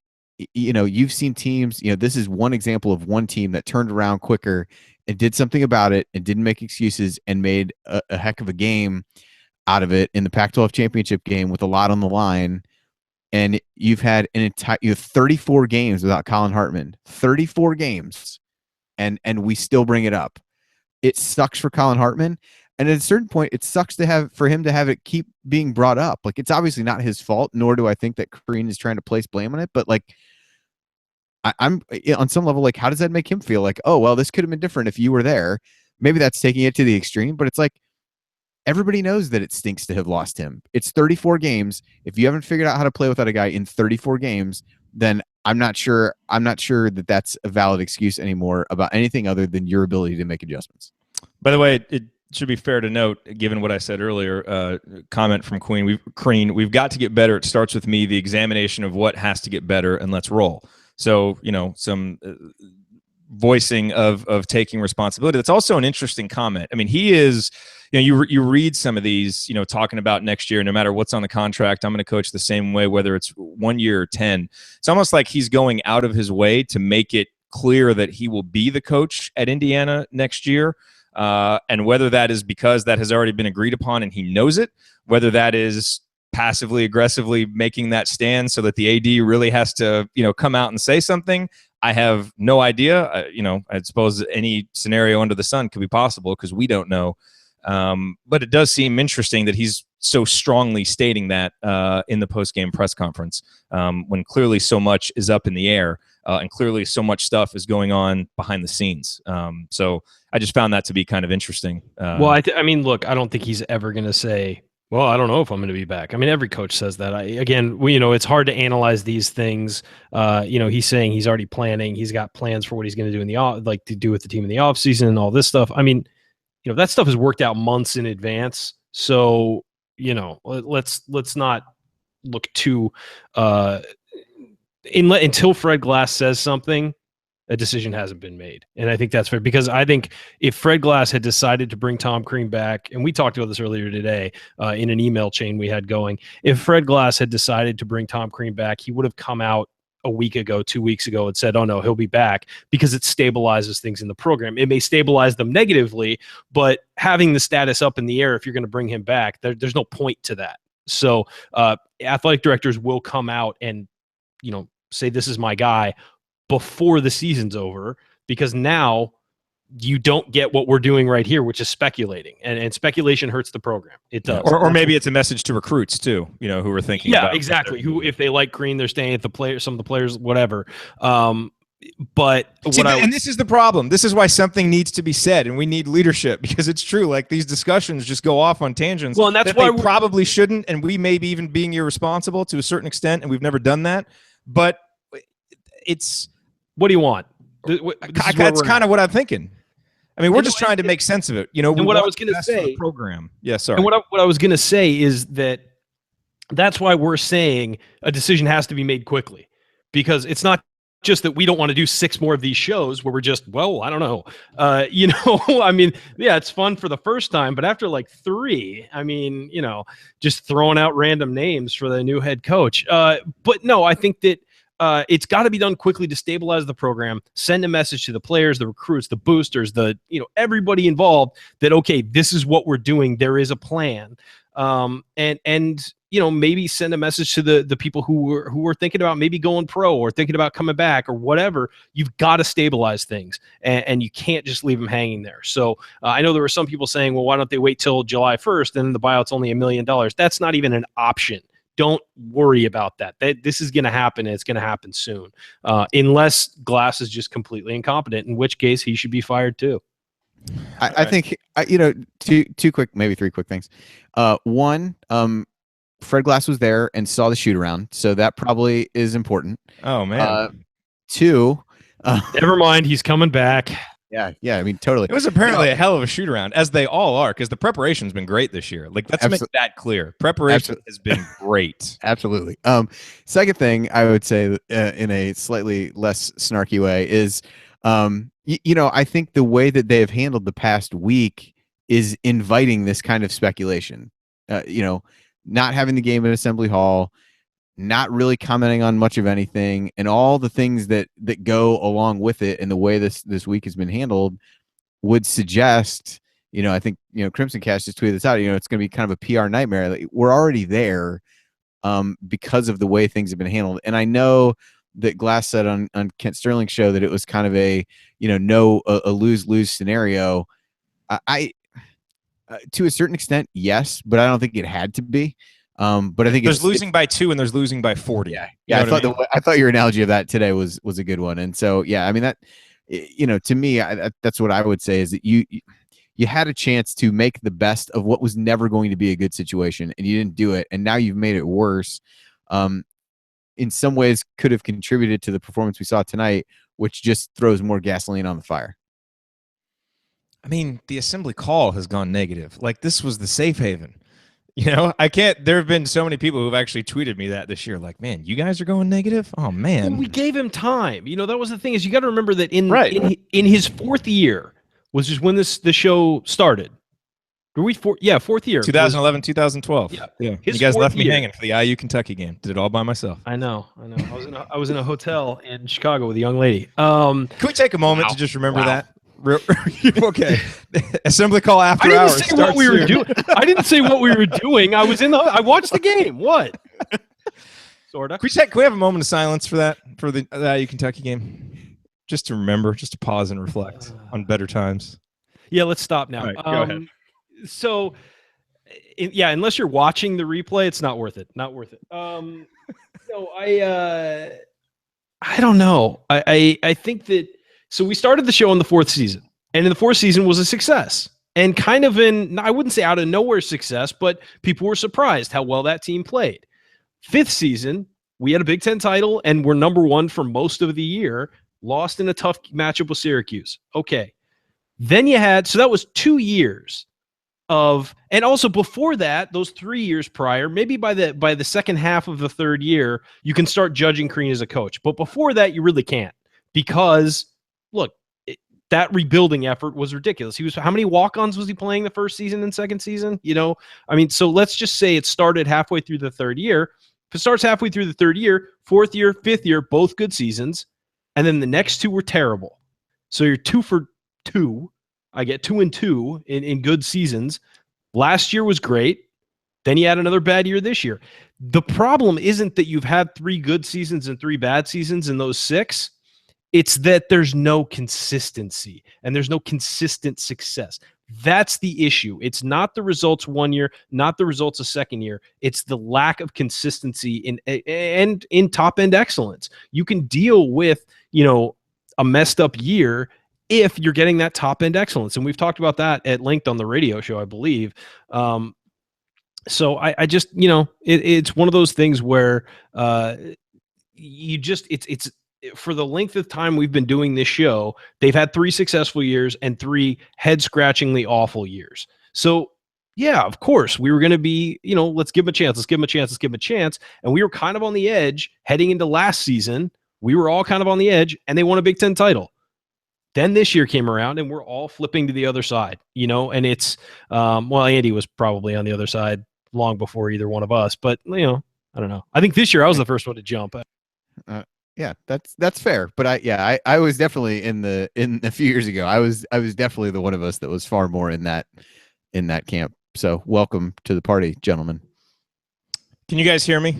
B: you've seen teams, this is one example of one team that turned around quicker and did something about it and didn't make excuses and made a heck of a game out of it in the Pac-12 championship game with a lot on the line. And you've had you have 34 games without Colin Hartman, 34 games. And we still bring it up. It sucks for Colin Hartman. And at a certain point, it sucks for him to have it keep being brought up. Like, it's obviously not his fault, nor do I think that Crean is trying to place blame on it. But like, I'm on some level, like, how does that make him feel? Like, oh, well, this could have been different if you were there. Maybe that's taking it to the extreme, but it's like, everybody knows that it stinks to have lost him. It's 34 games. If you haven't figured out how to play without a guy in 34 games, then I'm not sure that that's a valid excuse anymore about anything other than your ability to make adjustments.
A: By the way, it should be fair to note, given what I said earlier, comment from Crean, we've got to get better. It starts with me, the examination of what has to get better, and let's roll. So, some voicing of taking responsibility. That's also an interesting comment. I mean, he is, you read some of these, talking about next year, no matter what's on the contract, I'm going to coach the same way, whether it's 1 year or 10. It's almost like he's going out of his way to make it clear that he will be the coach at Indiana next year. And whether that is because that has already been agreed upon and he knows it, whether that is passively aggressively making that stand so that the AD really has to, come out and say something, I have no idea. I suppose any scenario under the sun could be possible because we don't know. But it does seem interesting that he's so strongly stating that in the post-game press conference when clearly so much is up in the air and clearly so much stuff is going on behind the scenes. So I just found that to be kind of interesting.
C: Well, I mean, look, I don't think he's ever going to say, well, I don't know if I'm going to be back. I mean, every coach says that. It's hard to analyze these things. He's saying he's already planning. He's got plans for what he's going to do to do with the team in the offseason and all this stuff. I mean, that stuff is worked out months in advance. So, let's not look too until Fred Glass says something. A decision hasn't been made. And I think that's fair because I think if Fred Glass had decided to bring Tom Crean back, and we talked about this earlier today in an email chain we had going, if Fred Glass had decided to bring Tom Crean back, he would have come out a week ago, 2 weeks ago and said, oh no, he'll be back because it stabilizes things in the program. It may stabilize them negatively, but having the status up in the air, if you're going to bring him back, there's no point to that. So athletic directors will come out and, say, this is my guy before the season's over, because now you don't get what we're doing right here, which is speculating, and speculation hurts the program. It does.
A: Or maybe it's a message to recruits too, who are thinking.
C: Yeah,
A: about
C: exactly. Who, if they like Crean, they're staying at the player. Some of the players, whatever. But
A: and this is the problem. This is why something needs to be said, and we need leadership because it's true. Like these discussions just go off on tangents.
C: Well, and that's why
A: they probably shouldn't, and we may be even being irresponsible to a certain extent, and we've never done that. But it's.
C: What do you want?
A: That's kind of what I'm thinking. I mean, we're just trying to make sense of it.
C: And what I was going to say,
A: program. Yeah, sorry.
C: And what I was going to say is that's why we're saying a decision has to be made quickly, because it's not just that we don't want to do 6 more of these shows where we're just, well, I don't know. I mean, yeah, it's fun for the first time, but after like 3, I mean, just throwing out random names for the new head coach. But no, I think that it's got to be done quickly to stabilize the program, send a message to the players, the recruits, the boosters, everybody involved that, okay, this is what we're doing. There is a plan. And maybe send a message to the people who are thinking about maybe going pro or thinking about coming back or whatever. You've got to stabilize things, and you can't just leave them hanging there. So I know there were some people saying, well, why don't they wait till July 1st and the buyout's only $1 million? That's not even an option. Don't worry about that. This is going to happen, and it's going to happen soon, unless Glass is just completely incompetent, in which case he should be fired too.
B: I think, two quick, maybe 3 quick things. One, Fred Glass was there and saw the shoot around, so that probably is important.
A: Oh, man.
B: 2,
C: never mind, he's coming back.
B: Yeah, I mean, totally.
A: It was apparently a hell of a shoot around, as they all are, because the preparation's been great this year. Like, let's make that clear. Preparation has been great.
B: Absolutely. Second thing I would say in a slightly less snarky way is, I think the way that they have handled the past week is inviting this kind of speculation. Not having the game at Assembly Hall, not really commenting on much of anything, and all the things that go along with it, and the way this week has been handled would suggest, I think, Crimson Cash just tweeted this out, it's going to be kind of a PR nightmare. Like, we're already there because of the way things have been handled. And I know that Glass said on Kent Sterling's show that it was kind of a lose-lose scenario. I to a certain extent, yes, but I don't think it had to be. But I think
A: there's losing by 2 and there's losing by 40.
B: Yeah. I thought your analogy of that today was a good one. And so, yeah, I mean, that, to me, that's what I would say is that you had a chance to make the best of what was never going to be a good situation, and you didn't do it. And now you've made it worse. In some ways could have contributed to the performance we saw tonight, which just throws more gasoline on the fire.
A: I mean, the assembly call has gone negative. Like, this was the safe haven. You know, I can't. There have been so many people who've actually tweeted me that this year. Like, man, you guys are going negative. Oh man,
C: Well, we gave him time. You know, that was the thing is you got to remember that
A: Right.
C: in his fourth year was just when the show started. Were we fourth year?
A: 2011, 2012.
C: Yeah.
A: Yeah.
C: His
A: You guys
C: fourth
A: left me
C: year.
A: hanging for the IU Kentucky game. Did it all by myself.
C: I know. I was in a hotel in Chicago with a young lady.
A: Can we take a moment
C: Wow.
A: to just remember
C: Wow.
A: that? Okay. Assembly call after
C: I didn't
A: hours.
C: say what we were
A: soon.
C: doing. I didn't say what we were doing. I watched the game. What? Sorta.
A: Can we have a moment of silence for that, for the IU Kentucky game? Just to remember, just to pause and reflect on better times.
C: Yeah, let's stop now.
A: All right, go ahead.
C: So, unless you're watching the replay, it's not worth it. Not worth it. No, I don't know. I think that so we started the show in the fourth season, and in the fourth season was a success, and kind of I wouldn't say out of nowhere success, but people were surprised how well that team played. Fifth season, we had a Big Ten title, and we're number one for most of the year. Lost in a tough matchup with Syracuse. Okay, then so that was 2 years and also before that, those 3 years prior, maybe by the second half of the third year, you can start judging Crean as a coach. But before that, you really can't, because look, that rebuilding effort was ridiculous. How many walk-ons was he playing the first season and second season? You know, I mean, so let's just say it started halfway through the third year. If it starts halfway through the third year, fourth year, fifth year, both good seasons, and then the next two were terrible. So you're 2 for 2. I get 2 and 2 in good seasons. Last year was great. Then you had another bad year this year. The problem isn't that you've had 3 good seasons and 3 bad seasons in those 6. It's that there's no consistency and there's no consistent success. That's the issue. It's not the results one year, not the results a second year. It's the lack of consistency in top end excellence. You can deal with, a messed up year if you're getting that top end excellence. And we've talked about that at length on the radio show, I believe. So I just, it's one of those things where it's for the length of time we've been doing this show, they've had 3 successful years and 3 head scratchingly awful years. So yeah, of course we were going to be, let's give them a chance. Let's give them a chance. Let's give them a chance. And we were kind of on the edge heading into last season. We were all kind of on the edge, and they won a Big Ten title. Then this year came around, and we're all flipping to the other side, and it's, Andy was probably on the other side long before either one of us, but, I don't know. I think this year I was the first one to jump.
B: Yeah, that's fair. But I was definitely in a few years ago, I was definitely the one of us that was far more in that camp. So welcome to the party, gentlemen.
A: Can you guys hear me?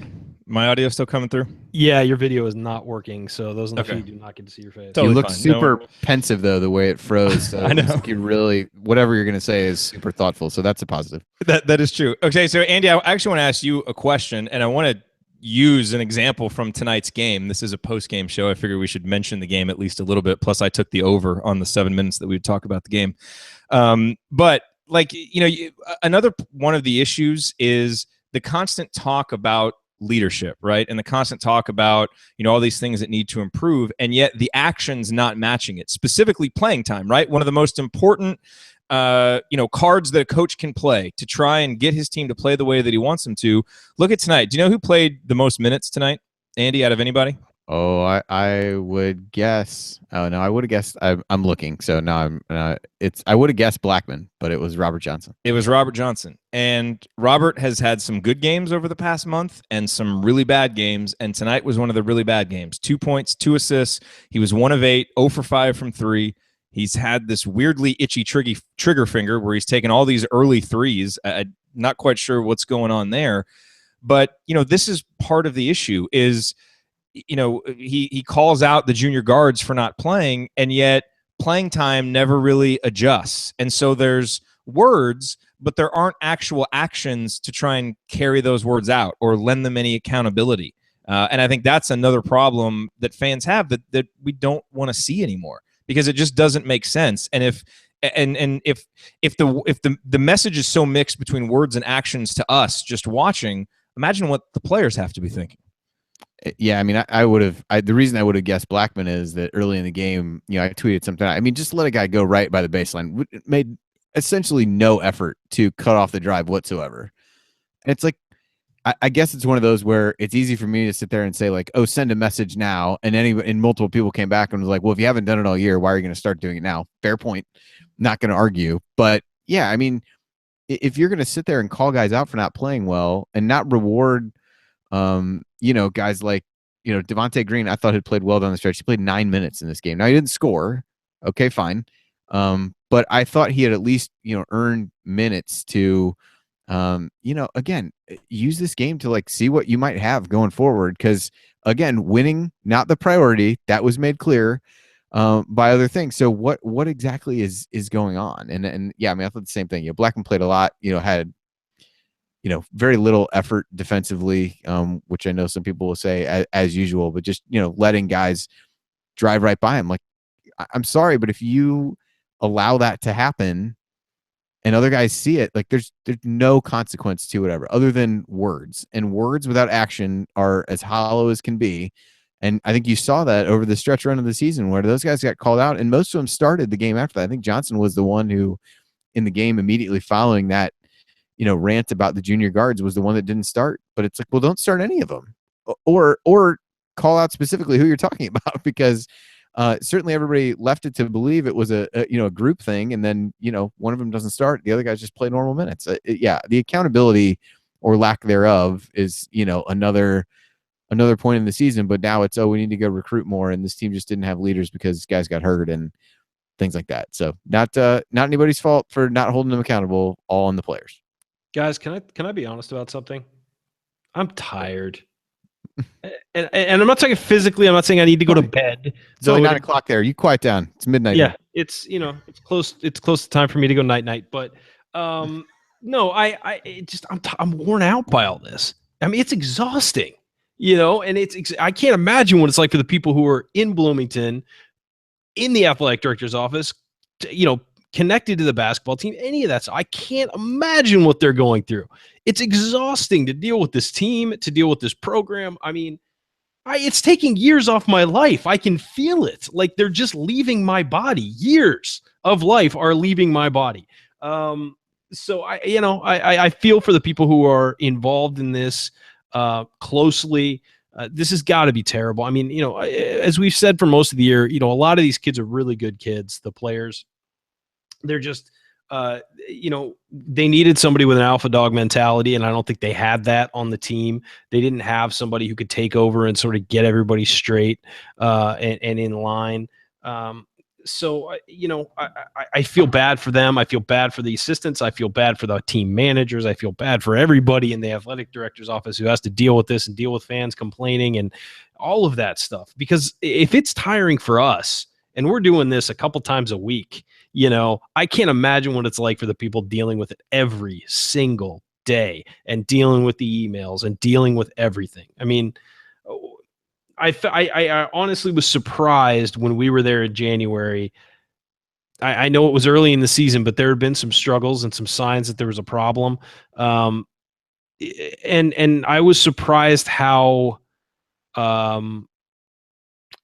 A: My audio still coming through?
C: Yeah, your video is not working, so those on the feed do not get to see your face.
A: Totally
B: you look
A: fine.
B: super pensive though, the way it froze. So
A: I know.
B: like you really, whatever you're going to say is super thoughtful. So that's a positive.
A: That is true. Okay, so Andy, I actually want to ask you a question, and I want to use an example from tonight's game. This is a post-game show. I figured we should mention the game at least a little bit. Plus, I took the over on the 7 minutes that we would talk about the game. But another one of the issues is the constant talk about leadership, right? And the constant talk about, all these things that need to improve, and yet the actions not matching it, specifically playing time, right? One of the most important, cards that a coach can play to try and get his team to play the way that he wants them to. Look at tonight. Do you know who played the most minutes tonight, Andy, out of anybody?
B: Oh, I would guess. Oh no, I would have guessed. I'm looking. So now I would have guessed Blackman, but it was Robert Johnson.
A: It was Robert Johnson, and Robert has had some good games over the past month and some really bad games. And tonight was one of the really bad games. 2 points, 2 assists. He was 1 of 8, 0 for 5 from 3. He's had this weirdly itchy trigger finger where he's taken all these early threes. I'm not quite sure what's going on there, but this is part of the issue. Is he calls out the junior guards for not playing, and yet playing time never really adjusts. And so there's words, but there aren't actual actions to try and carry those words out or lend them any accountability. And I think that's another problem that fans have that we don't want to see anymore, because it just doesn't make sense. And if the message is so mixed between words and actions to us just watching, imagine what the players have to be thinking.
B: Yeah, I mean, I would have. The reason I would have guessed Blackman is that early in the game, I tweeted something. I mean, just let a guy go right by the baseline. It made essentially no effort to cut off the drive whatsoever. And it's like, I guess it's one of those where it's easy for me to sit there and say like, oh, send a message now. And multiple people came back and was like, well, if you haven't done it all year, why are you going to start doing it now? Fair point. Not going to argue. But yeah, I mean, if you're going to sit there and call guys out for not playing well and not reward, guys like, Devontae Green, I thought had played well down the stretch. He played 9 minutes in this game. Now he didn't score. Okay, fine. But I thought he had at least, earned minutes to, again, use this game to like see what you might have going forward. Because again, winning not the priority, that was made clear by other things. So what exactly is going on? And yeah, I mean, I thought the same thing. Blackman played a lot. Had very little effort defensively, which I know some people will say as usual, but just letting guys drive right by him. Like, I'm sorry, but if you allow that to happen and other guys see it, like there's no consequence to whatever other than words, and words without action are as hollow as can be. And I think you saw that over the stretch run of the season where those guys got called out, and most of them started the game after that. I think Johnson was the one who, in the game immediately following that, rant about the junior guards, was the one that didn't start. But it's like, well, don't start any of them, or call out specifically who you're talking about, because certainly everybody left it to believe it was a group thing, and then one of them doesn't start, the other guys just play normal minutes. Yeah, the accountability or lack thereof is another point in the season. But now it's, we need to go recruit more, and this team just didn't have leaders because guys got hurt and things like that. So not anybody's fault for not holding them accountable, all on the players.
C: Guys, can I be honest about something? I'm tired. And I'm not talking physically. I'm not saying I need to go to bed.
B: It's only 9 o'clock there. You quiet down. It's midnight.
C: Yeah, it's it's close. It's close to time for me to go night. But no, I'm worn out by all this. I mean, it's exhausting. And I can't imagine what it's like for the people who are in Bloomington, in the athletic director's office, connected to the basketball team, any of that. So I can't imagine what they're going through. It's exhausting to deal with this team, to deal with this program. I mean, it's taking years off my life. I can feel it. Like they're just leaving my body. Years of life are leaving my body. So I feel for the people who are involved in this closely. This has got to be terrible. I mean, as we've said for most of the year, a lot of these kids are really good kids, the players. They're just, they needed somebody with an alpha dog mentality, and I don't think they had that on the team. They didn't have somebody who could take over and sort of get everybody straight and in line. So, I feel bad for them. I feel bad for the assistants. I feel bad for the team managers. I feel bad for everybody in the athletic director's office who has to deal with this and deal with fans complaining and all of that stuff. Because if it's tiring for us, and we're doing this a couple times a week, I can't imagine what it's like for the people dealing with it every single day and dealing with the emails and dealing with everything. I mean, I honestly was surprised when we were there in January. I know it was early in the season, but there had been some struggles and some signs that there was a problem. And I was surprised how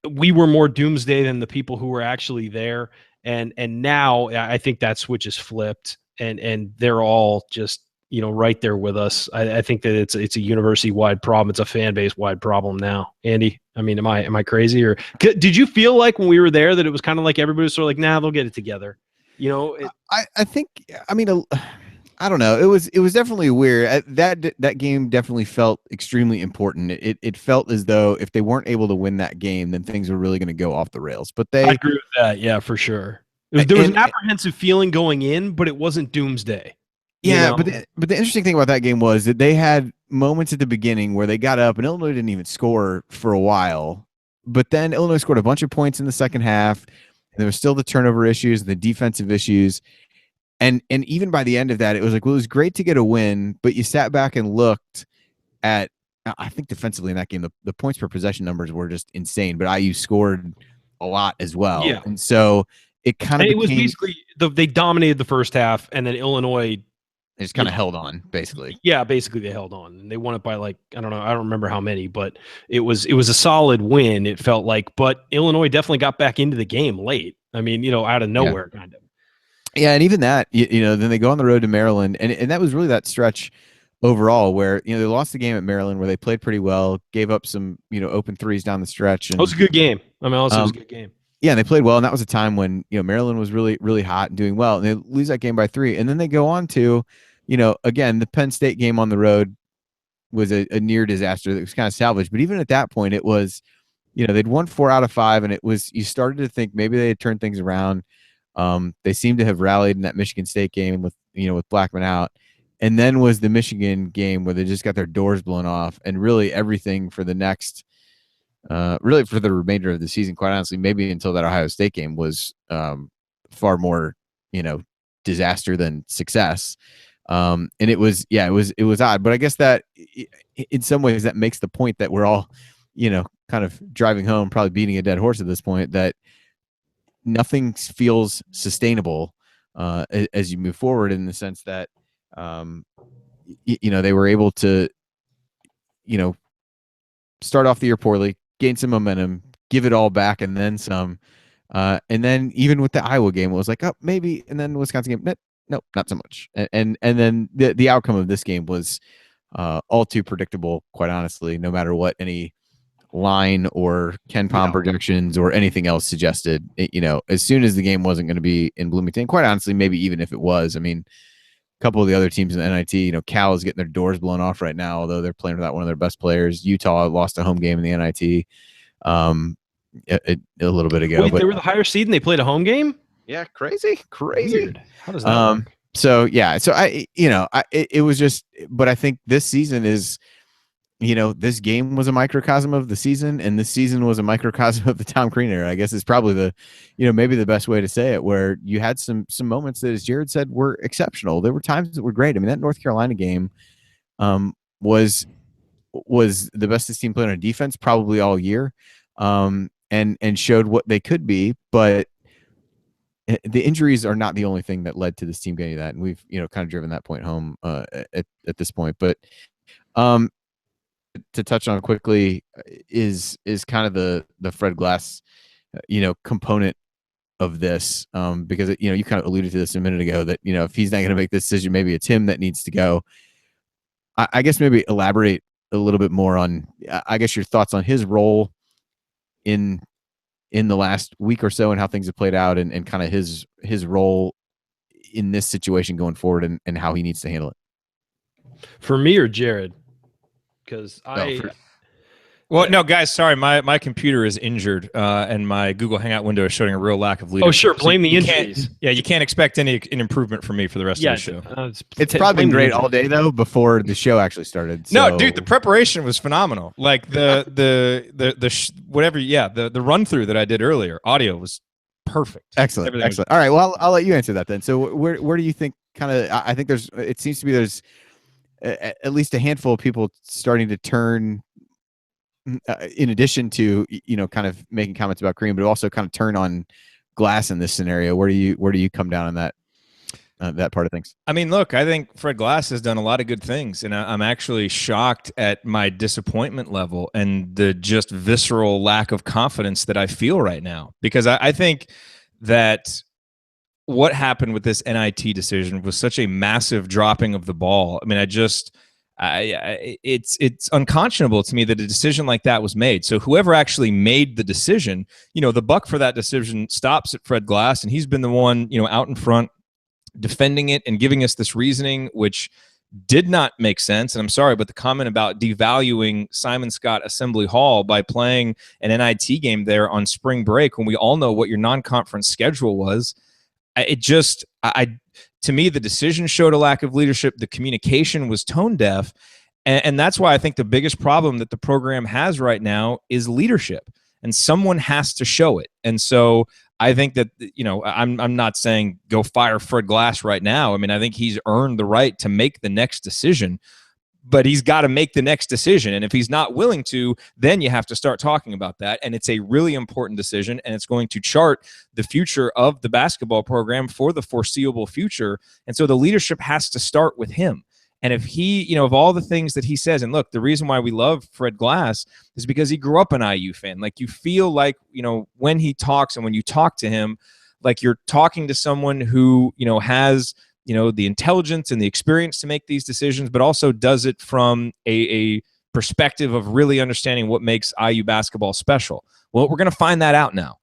C: we were more doomsday than the people who were actually there. And now I think that switch is flipped, and they're all just, right there with us. I think that it's a university wide problem. It's a fan base wide problem now. Andy, I mean, am I crazy, or did you feel like when we were there that it was kind of like everybody was sort of like, nah, they'll get it together?
B: I think, I mean, I don't know. It was definitely weird. That game definitely felt extremely important. It felt as though if they weren't able to win that game, then things were really going to go off the rails. But I
C: agree with that. Yeah, for sure. There was an apprehensive feeling going in, but it wasn't doomsday.
B: Yeah, but the interesting thing about that game was that they had moments at the beginning where they got up and Illinois didn't even score for a while. But then Illinois scored a bunch of points in the second half, and there was still the turnover issues, the defensive issues. And even by the end of that, it was like, well, it was great to get a win, but you sat back and looked at, I think defensively in that game, the points per possession numbers were just insane, but IU scored a lot as well.
C: Yeah.
B: And so it kind of became,
C: was basically, they dominated the first half, and then Illinois
B: just kind of held on, basically.
C: Yeah, basically they held on, and they won it by like, I don't know, I don't remember how many, but it was a solid win, it felt like. But Illinois definitely got back into the game late. I mean, out of nowhere, kind of.
B: Yeah, and even that, then they go on the road to Maryland, and that was really that stretch overall, where they lost the game at Maryland, where they played pretty well, gave up some open threes down the stretch, and
C: It was a good game. I mean, honestly, it was a good game.
B: Yeah, and they played well, and that was a time when Maryland was really, really hot and doing well, and they lose that game by 3, and then they go on to, again, the Penn State game on the road was a near disaster that was kind of salvaged, but even at that point, it was, they'd won 4 out of 5, and it was, you started to think maybe they had turned things around. They seemed to have rallied in that Michigan State game with with Blackman out, and then was the Michigan game where they just got their doors blown off, and really everything for the next. Really for the remainder of the season, quite honestly, maybe until that Ohio State game was far more, disaster than success. And it was odd, but I guess that in some ways that makes the point that we're all, kind of driving home, probably beating a dead horse at this point, that nothing feels sustainable as you move forward, in the sense that, they were able to, start off the year poorly, gain some momentum, give it all back, and then some. And then even with the Iowa game, it was like, oh, maybe. And then the Wisconsin game, no, not so much. And then the outcome of this game was all too predictable, quite honestly, no matter what any line or Ken Pom projections or anything else suggested. As soon as the game wasn't going to be in Bloomington, quite honestly, maybe even if it was, I mean, couple of the other teams in the NIT, Cal is getting their doors blown off right now, although they're playing without one of their best players. Utah lost a home game in the NIT a little bit ago.
C: Wait, they were the higher seed and they played a home game?
B: Yeah, crazy.
C: Weird. How does that work?
B: So it was just, but I think this season is, this game was a microcosm of the season, and this season was a microcosm of the Tom Crean era, I guess is probably the, maybe the best way to say it, where you had some moments that, as Jared said, were exceptional. There were times that were great. I mean, that North Carolina game was the best this team played on defense probably all year, and showed what they could be. But the injuries are not the only thing that led to this team getting that, and we've kind of driven that point home at this point. But to touch on quickly is kind of the Fred Glass, component of this, because you kind of alluded to this a minute ago, that if he's not going to make this decision, maybe it's him that needs to go. I guess maybe elaborate a little bit more on, I guess, your thoughts on his role in the last week or so, and how things have played out, and kind of his role in this situation going forward, and how he needs to handle it.
C: For me or Jared? Because
A: no, guys, sorry, my computer is injured, and my Google Hangout window is showing a real lack of leadership.
C: Oh, sure, blame the injuries.
A: You can't expect an improvement from me for the rest of the show.
B: It's probably been great all day though before the show actually started. So.
A: No, dude, the preparation was phenomenal. Like the run through that I did earlier, audio was perfect.
B: Excellent. All right, well, I'll let you answer that then. So where do you think I think it seems to be there's at least a handful of people starting to turn, in addition to kind of making comments about Crean, but also kind of turn on Glass in this scenario. Where do you come down on that part of things? I
A: mean, look, I think Fred Glass has done a lot of good things, and I'm actually shocked at my disappointment level and the just visceral lack of confidence that I feel right now, because I think that what happened with this NIT decision was such a massive dropping of the ball. I mean, it's unconscionable to me that a decision like that was made. So whoever actually made the decision, the buck for that decision stops at Fred Glass, and he's been the one, out in front defending it and giving us this reasoning, which did not make sense. And I'm sorry, but the comment about devaluing Simon Scott Assembly Hall by playing an NIT game there on spring break, when we all know what your non-conference schedule was, to me, the decision showed a lack of leadership. The communication was tone deaf. And that's why I think the biggest problem that the program has right now is leadership, and someone has to show it. And so I think that, I'm not saying go fire Fred Glass right now. I mean, I think he's earned the right to make the next decision, but he's got to make the next decision. And if he's not willing to, then you have to start talking about that. And it's a really important decision, and it's going to chart the future of the basketball program for the foreseeable future. And so the leadership has to start with him. And if he, of all the things that he says, and look, the reason why we love Fred Glass is because he grew up an IU fan. Like, you feel like, when he talks and when you talk to him, like you're talking to someone who, has, the intelligence and the experience to make these decisions, but also does it from a perspective of really understanding what makes IU basketball special. Well, we're going to find that out now.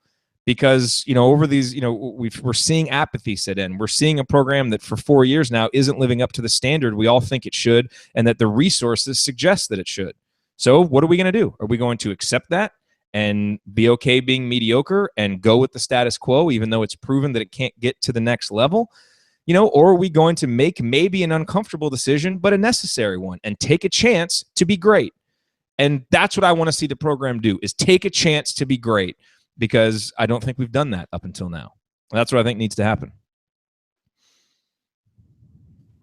A: Because, over these, we're seeing apathy set in. We're seeing a program that for 4 years now isn't living up to the standard we all think it should, and that the resources suggest that it should. So what are we going to do? Are we going to accept that and be okay being mediocre and go with the status quo, even though it's proven that it can't get to the next level? Or are we going to make maybe an uncomfortable decision, but a necessary one, and take a chance to be great? And that's what I want to see the program do, is take a chance to be great. Because I don't think we've done that up until now. That's what I think needs to happen.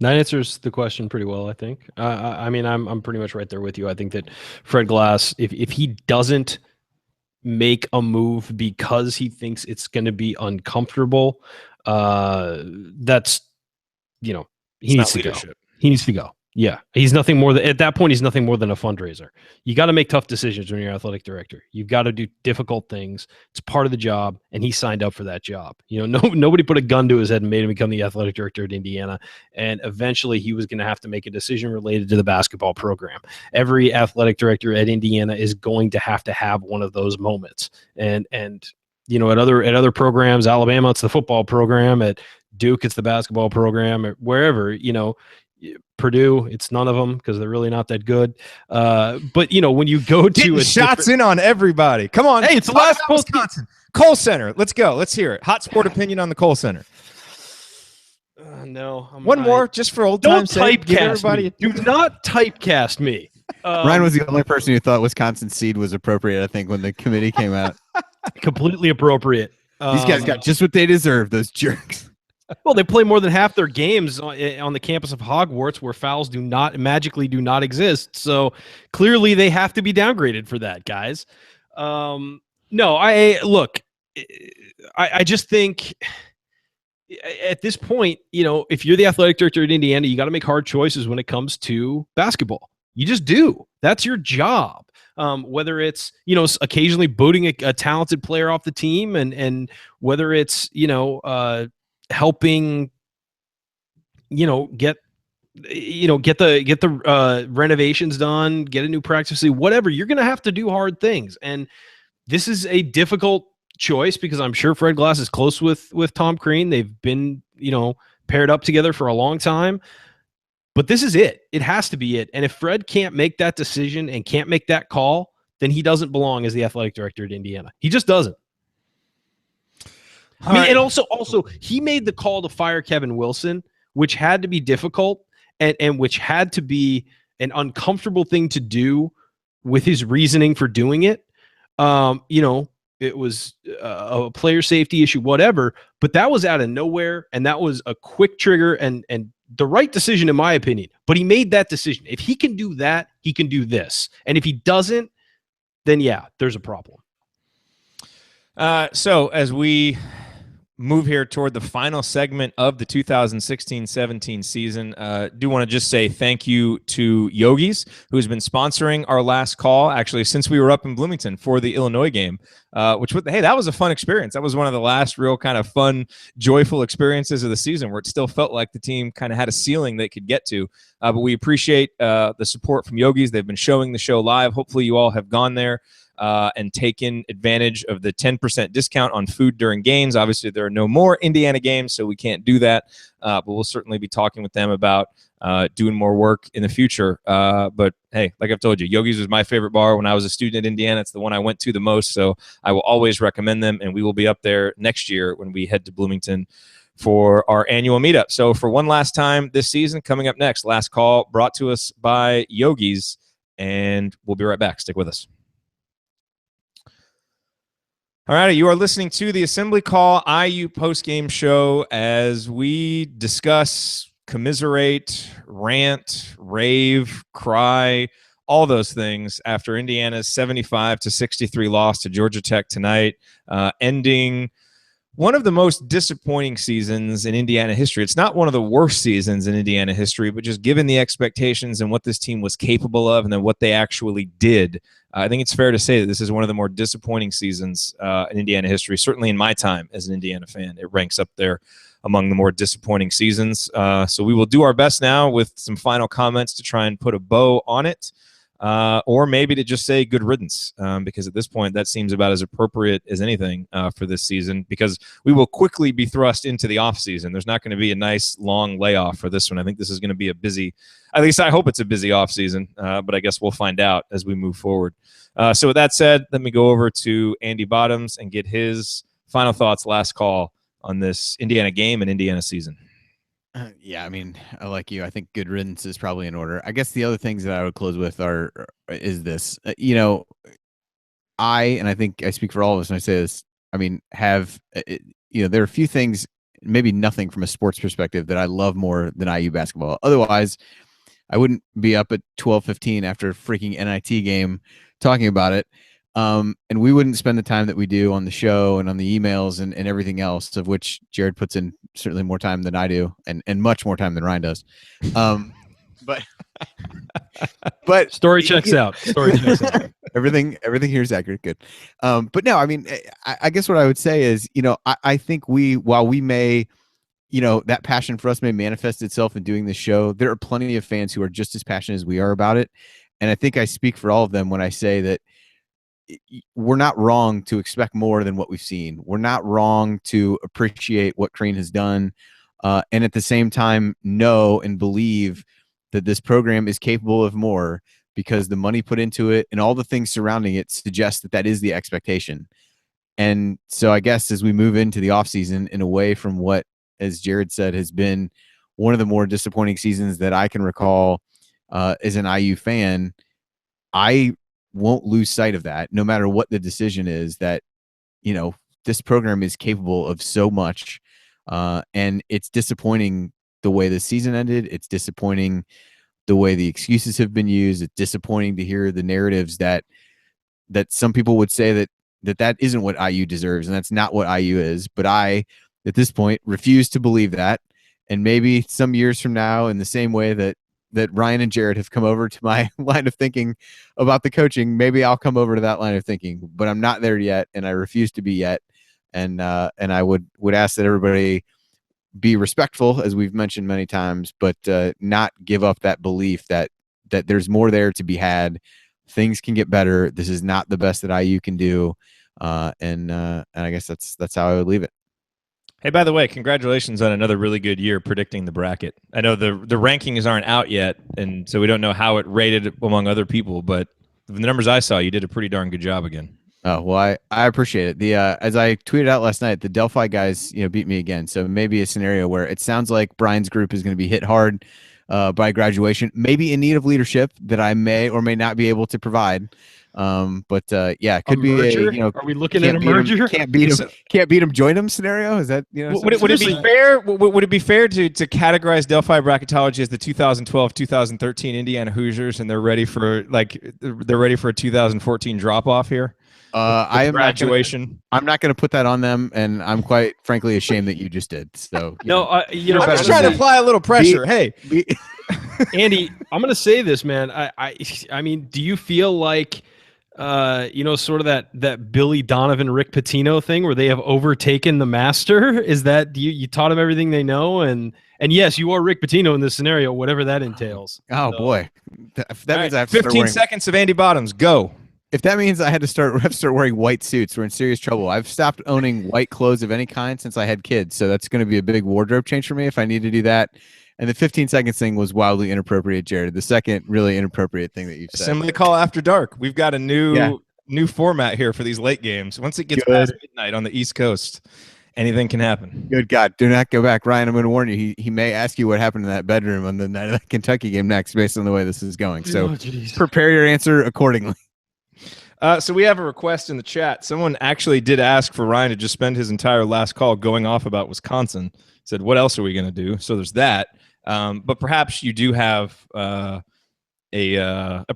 C: That answers the question pretty well, I think. I mean, I'm pretty much right there with you. I think that Fred Glass, if he doesn't make a move because he thinks it's going to be uncomfortable, that's, he needs to go. He needs to go. Yeah, he's nothing more than, at that point, he's nothing more than a fundraiser. You got to make tough decisions when you're athletic director. You've got to do difficult things. It's part of the job, and he signed up for that job. Nobody put a gun to his head and made him become the athletic director at Indiana, and eventually he was going to have to make a decision related to the basketball program. Every athletic director at Indiana is going to have one of those moments, and at other programs, Alabama, it's the football program. At Duke, it's the basketball program. Or wherever, Purdue, it's none of them because they're really not that good. But when you go to
A: shots in on everybody, come on!
C: Hey, it's the last
A: Wisconsin Kohl Center. Let's go. Let's hear it. Hot sport opinion on the Kohl Center.
C: No,
A: one more just for old time's sake.
C: Don't typecast me. Do not typecast me.
B: Ryan was the only person who thought Wisconsin seed was appropriate. I think when the committee came out,
C: completely appropriate.
B: These guys got just what they deserve. Those jerks.
C: Well, they play more than half their games on the campus of Hogwarts, where fouls do not exist. So clearly, they have to be downgraded for that, guys. No, I just think at this point, if you're the athletic director at Indiana, you got to make hard choices when it comes to basketball. You just do. That's your job. Whether it's, occasionally booting a talented player off the team, and whether it's, helping, get the renovations done, get a new practice facility, whatever. You're going to have to do hard things. And this is a difficult choice because I'm sure Fred Glass is close with Tom Crean. They've been, paired up together for a long time. But this is it. It has to be it. And if Fred can't make that decision and can't make that call, then he doesn't belong as the athletic director at Indiana. He just doesn't. And also he made the call to fire Kevin Wilson, which had to be difficult and which had to be an uncomfortable thing to do with his reasoning for doing it. It was a player safety issue, whatever, but that was out of nowhere, and that was a quick trigger and the right decision, in my opinion. But he made that decision. If he can do that, he can do this. And if he doesn't, then yeah, there's a problem.
A: So as we move here toward the final segment of the 2016-17 season, do want to just say thank you to Yogi's, who's been sponsoring our last call, actually, since we were up in Bloomington for the Illinois game, hey, that was a fun experience. That was one of the last real kind of fun, joyful experiences of the season where it still felt like the team kind of had a ceiling they could get to. But we appreciate the support from Yogi's. They've been showing the show live. Hopefully you all have gone there and taken advantage of the 10% discount on food during games. Obviously, there are no more Indiana games, so we can't do that. But we'll certainly be talking with them about doing more work in the future. But hey, like I've told you, Yogi's was my favorite bar when I was a student in Indiana. It's the one I went to the most, so I will always recommend them. And we will be up there next year when we head to Bloomington for our annual meetup. So for one last time this season, coming up next, last call brought to us by Yogi's, and we'll be right back. Stick with us. All right, you are listening to the Assembly Call IU postgame show as we discuss, commiserate, rant, rave, cry, all those things after Indiana's 75-63 loss to Georgia Tech tonight, ending one of the most disappointing seasons in Indiana history. It's not one of the worst seasons in Indiana history, but just given the expectations and what this team was capable of and then what they actually did, I think it's fair to say that this is one of the more disappointing seasons in Indiana history, certainly in my time as an Indiana fan. It ranks up there among the more disappointing seasons. So we will do our best now with some final comments to try and put a bow on it. Or maybe to just say good riddance, because at this point that seems about as appropriate as anything for this season, because we will quickly be thrust into the offseason. There's not going to be a nice long layoff for this one. I think this is going to be a busy, at least I hope it's a busy offseason, but I guess we'll find out as we move forward. So with that said, let me go over to Andy Bottoms and get his final thoughts, last call on this Indiana game and Indiana season.
B: Yeah, I mean, like you, I think good riddance is probably in order. I guess the other things that I would close with is this. And I think I speak for all of us when I say this. I mean, there are a few things, maybe nothing from a sports perspective, that I love more than IU basketball. Otherwise, I wouldn't be up at 12:15 after a freaking NIT game talking about it. And we wouldn't spend the time that we do on the show and on the emails and everything else, of which Jared puts in certainly more time than I do, and much more time than Ryan does. But
C: story checks out. Story checks out.
B: Everything here is accurate. Good. But no, I mean, I guess what I would say is, I think while we may, that passion for us may manifest itself in doing this show, there are plenty of fans who are just as passionate as we are about it. And I think I speak for all of them when I say that we're not wrong to expect more than what we've seen. We're not wrong to appreciate what Crane has done. And at the same time, know and believe that this program is capable of more, because the money put into it and all the things surrounding it suggest that that is the expectation. And so I guess as we move into the offseason and away from what, as Jared said, has been one of the more disappointing seasons that I can recall as an IU fan, I won't lose sight of that, no matter what the decision is, that, this program is capable of so much. And it's disappointing the way the season ended. It's disappointing the way the excuses have been used. It's disappointing to hear the narratives that some people would say that isn't what IU deserves, and that's not what IU is. But I, at this point, refuse to believe that. And maybe some years from now, in the same way that Ryan and Jared have come over to my line of thinking about the coaching, maybe I'll come over to that line of thinking, but I'm not there yet, and I refuse to be yet. And I would ask that everybody be respectful, as we've mentioned many times, but not give up that belief that there's more there to be had. Things can get better. This is not the best that IU can do. And I guess that's how I would leave it.
A: Hey, by the way, congratulations on another really good year predicting the bracket. I know the rankings aren't out yet, and so we don't know how it rated among other people, but the numbers I saw, you did a pretty darn good job again.
B: Oh, well, I appreciate it. The as I tweeted out last night, the Delphi guys, beat me again. So maybe a scenario where it sounds like Brian's group is going to be hit hard by graduation, maybe in need of leadership that I may or may not be able to provide. But yeah, it could be
C: are we looking at a merger?
B: Can't beat him, join him scenario. Is that,
A: would it be fair? Would it be fair to categorize Delphi bracketology as the 2012-2013 Indiana Hoosiers, and they're ready for a 2014 drop off here?
B: I am
A: graduation.
B: I'm not going to put that on them, and I'm quite frankly ashamed that you just did. So
A: I'm just trying to apply a little pressure.
C: Andy, I'm going to say this, man. I mean, do you feel like sort of that Billy Donovan, Rick Pitino thing where they have overtaken the master? Is that you taught them everything they know, and yes, you are Rick Pitino in this scenario, whatever that entails.
B: Oh boy, that means I have
A: 15 seconds of Andy Bottoms. Go.
B: If that means I have to start wearing white suits, we're in serious trouble. I've stopped owning white clothes of any kind since I had kids, so that's going to be a big wardrobe change for me if I need to do that. And the 15 seconds thing was wildly inappropriate, Jared. The second really inappropriate thing that you've said.
A: Assembly call after dark. We've got a new format here for these late games. Once it gets past midnight on the East Coast, anything can happen.
B: Good God, do not go back. Ryan, I'm going to warn you. He may ask you what happened in that bedroom on the night of that Kentucky game next, based on the way this is going. So prepare your answer accordingly.
A: So we have a request in the chat. Someone actually did ask for Ryan to just spend his entire last call going off about Wisconsin. Said, what else are we going to do? So there's that. But perhaps you do have a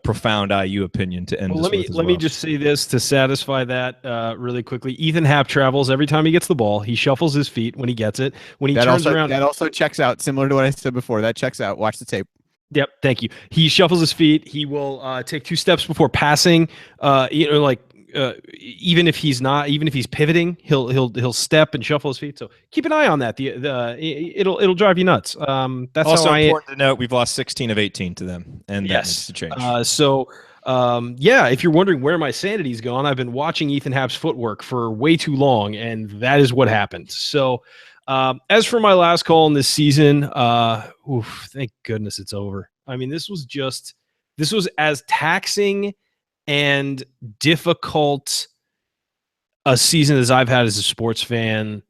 A: profound IU opinion to end.
C: Let me just say this to satisfy that really quickly. Ethan Happ travels every time he gets the ball. He shuffles his feet when he gets it. When he turns around,
B: that also checks out. Similar to what I said before, that checks out. Watch the tape.
C: Yep, thank you. He shuffles his feet. He will take 2 steps before passing. even if he's pivoting, he'll step and shuffle his feet. So keep an eye on that. It'll drive you nuts. That's
A: also
C: how
A: important to note. We've lost 16 of 18 to them, and that needs to change.
C: If you're wondering where my sanity's gone, I've been watching Ethan Happ's footwork for way too long, and that is what happened. So, as for my last call in this season, thank goodness it's over. I mean, this was as taxing and difficult a season as I've had as a sports fan.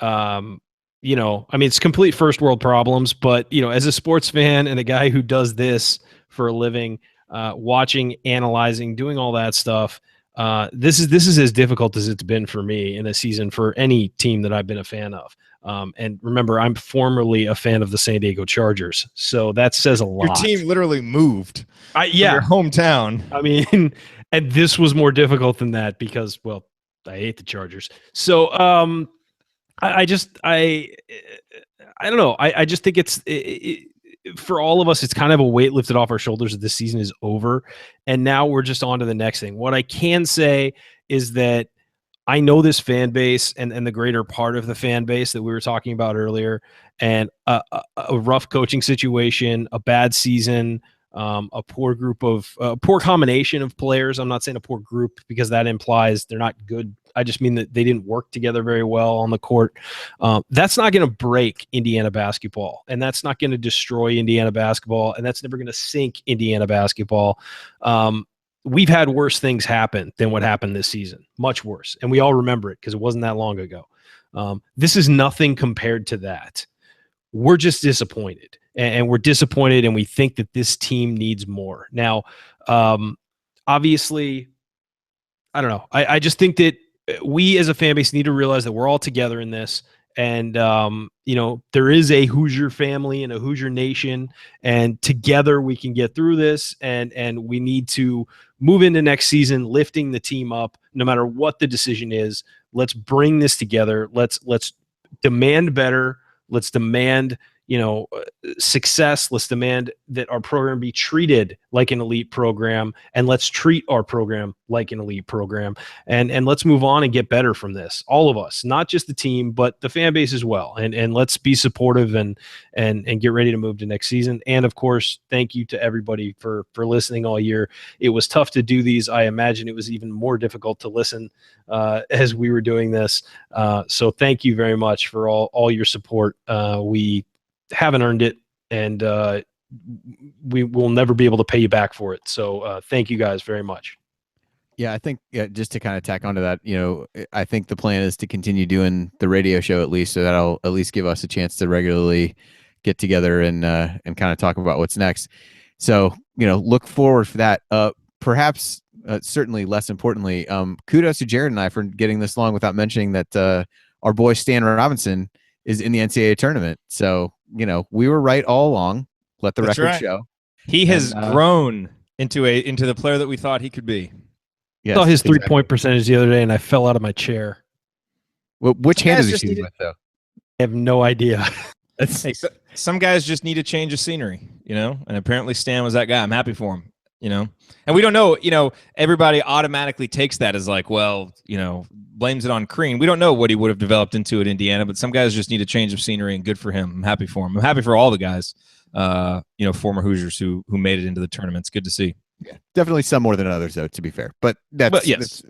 C: It's complete first world problems, but as a sports fan and a guy who does this for a living, watching, analyzing, doing all that stuff, this is as difficult as it's been for me in a season for any team that I've been a fan of. And remember, I'm formerly a fan of the San Diego Chargers, so that says a lot.
A: Your team literally moved from your hometown.
C: I mean, and this was more difficult than that because, well, I hate the Chargers. So I don't know. I just think it's for all of us, it's kind of a weight lifted off our shoulders that this season is over, and now we're just on to the next thing. What I can say is that I know this fan base and the greater part of the fan base that we were talking about earlier, and a rough coaching situation, a bad season, a poor combination of players. I'm not saying a poor group because that implies they're not good. I just mean that they didn't work together very well on the court. That's not going to break Indiana basketball, and that's not going to destroy Indiana basketball, and that's never going to sink Indiana basketball. We've had worse things happen than what happened this season, much worse, and we all remember it because it wasn't that long ago. This is nothing compared to that. We're just disappointed, and we're disappointed, and we think that this team needs more. Now, obviously, I don't know. I just think that we as a fan base need to realize that we're all together in this. And, there is a Hoosier family and a Hoosier nation, and together we can get through this. And we need to move into next season, lifting the team up, no matter what the decision is. Let's bring this together. Let's demand better. Let's demand, success. Let's demand that our program be treated like an elite program, and let's treat our program like an elite program, and let's move on and get better from this. All of us, not just the team, but the fan base as well. And let's be supportive and get ready to move to next season. And of course, thank you to everybody for listening all year. It was tough to do these. I imagine it was even more difficult to listen as we were doing this. So thank you very much for all your support. We haven't earned it, and we will never be able to pay you back for it. So thank you guys very much.
B: Yeah, I think just to kind of tack onto that, I think the plan is to continue doing the radio show at least, so that'll at least give us a chance to regularly get together and kind of talk about what's next. So, look forward for that. Perhaps, certainly less importantly, kudos to Jared and I for getting this long without mentioning that our boy Stan Robinson is in the NCAA tournament. So, we were right all along. Let the record show.
A: He has grown into the player that we thought he could be.
C: Yes, I saw his 3-point percentage the other day, and I fell out of my chair.
B: Well, which hand is he shooting with, though?
C: I have no idea.
A: Hey, some guys just need a change of scenery, and apparently Stan was that guy. I'm happy for him, And we don't know, everybody automatically takes that as like, well, blames it on Crean. We don't know what he would have developed into at Indiana, but some guys just need a change of scenery, and good for him. I'm happy for him. I'm happy for all the guys, former Hoosiers who made it into the tournament. It's good to see.
B: Yeah, definitely some more than others, though, to be fair. But
A: yes.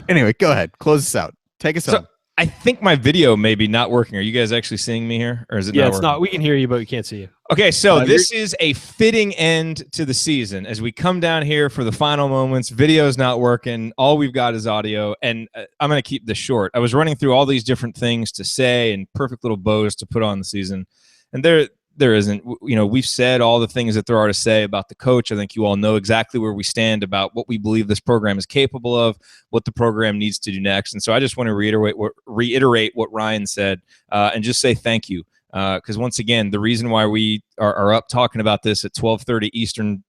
B: Anyway, go ahead. Close us out. Take us home.
A: I think my video may be not working. Are you guys actually seeing me here, or is it? Yeah,
C: it's not. We can hear you, but we can't see you.
A: Okay, so this is a fitting end to the season as we come down here for the final moments. Video's not working. All we've got is audio, and I'm going to keep this short. I was running through all these different things to say and perfect little bows to put on the season, and there isn't. We've said all the things that there are to say about the coach. I think you all know exactly where we stand about what we believe this program is capable of, what the program needs to do next. And so I just want to reiterate what Ryan said and just say thank you. Because once again, the reason why we are up talking about this at 12:30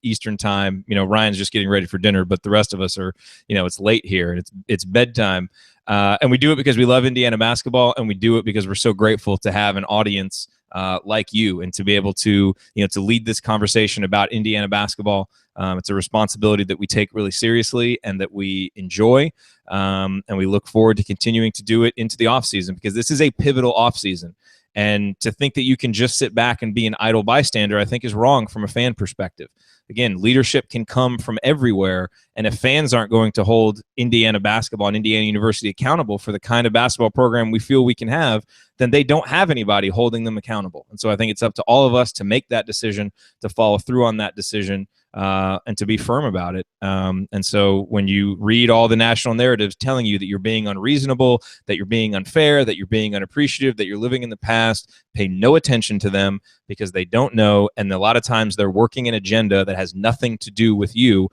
A: Eastern time, Ryan's just getting ready for dinner, but the rest of us are, it's late here and it's bedtime. And we do it because we love Indiana basketball, and we do it because we're so grateful to have an audience like you, and to be able to, to lead this conversation about Indiana basketball. It's a responsibility that we take really seriously and that we enjoy. And we look forward to continuing to do it into the offseason, because this is a pivotal offseason. And to think that you can just sit back and be an idle bystander, I think is wrong from a fan perspective. Again, leadership can come from everywhere. And if fans aren't going to hold Indiana basketball and Indiana University accountable for the kind of basketball program we feel we can have, then they don't have anybody holding them accountable. And so I think it's up to all of us to make that decision, to follow through on that decision, and to be firm about it. And so when you read all the national narratives telling you that you're being unreasonable, that you're being unfair, that you're being unappreciative, that you're living in the past, pay no attention to them, because they don't know. And a lot of times they're working an agenda that has nothing to do with you.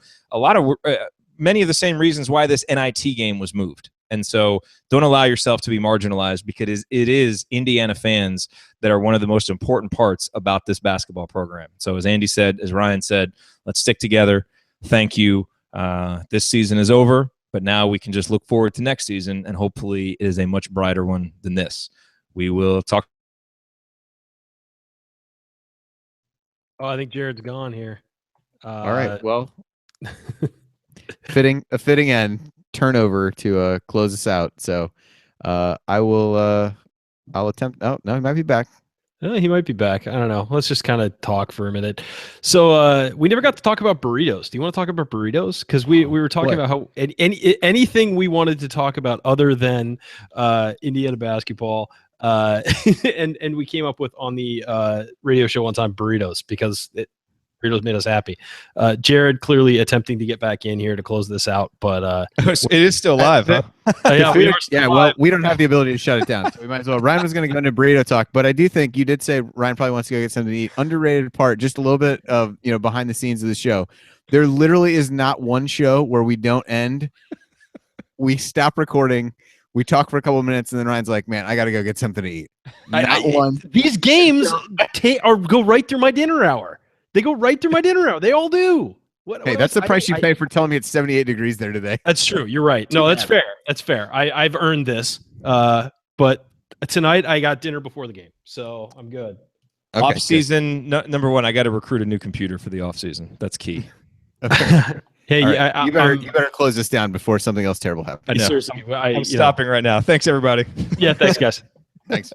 A: Many of the same reasons why this NIT game was moved. And so don't allow yourself to be marginalized, because it is Indiana fans that are one of the most important parts about this basketball program. So as Andy said, as Ryan said, let's stick together. Thank you. This season is over, but now we can just look forward to next season, and hopefully it is a much brighter one than this. We will talk.
C: Oh, I think Jared's gone here.
B: All right. Well, a fitting end turnover to close us out. So I'll attempt. Oh no, he might be back.
C: He might be back. I don't know. Let's just kind of talk for a minute. So we never got to talk about burritos. Do you want to talk about burritos? Because we were talking about how anything we wanted to talk about other than Indiana basketball. And we came up with on the radio show one time burritos, because burritos made us happy. Jared clearly attempting to get back in here to close this out, but
A: it is still live, huh?
B: Well, we don't have the ability to shut it down, so we might as well. Ryan was going to go into burrito talk, but I do think you did say Ryan probably wants to go get something to eat. Underrated part, just a little bit of behind the scenes of the show. There literally is not one show where we don't end. We stop recording. We talk for a couple of minutes, and then Ryan's like, "Man, I got to go get something to eat." Not one.
C: These games go right through my dinner hour. They go right through my dinner hour. They all do.
B: Hey, that's the price you pay for telling me it's 78 degrees there today.
C: That's true. You're right. No, that's fair. That's fair. I've earned this. But tonight I got dinner before the game, so I'm good.
A: Okay, off season, number one, I got to recruit a new computer for the off season. That's key.
B: Okay.
C: Hey,
B: right. You better close this down before something else terrible happens.
C: Seriously,
A: I'm stopping right now. Thanks, everybody.
C: Yeah, thanks, guys.
B: Thanks.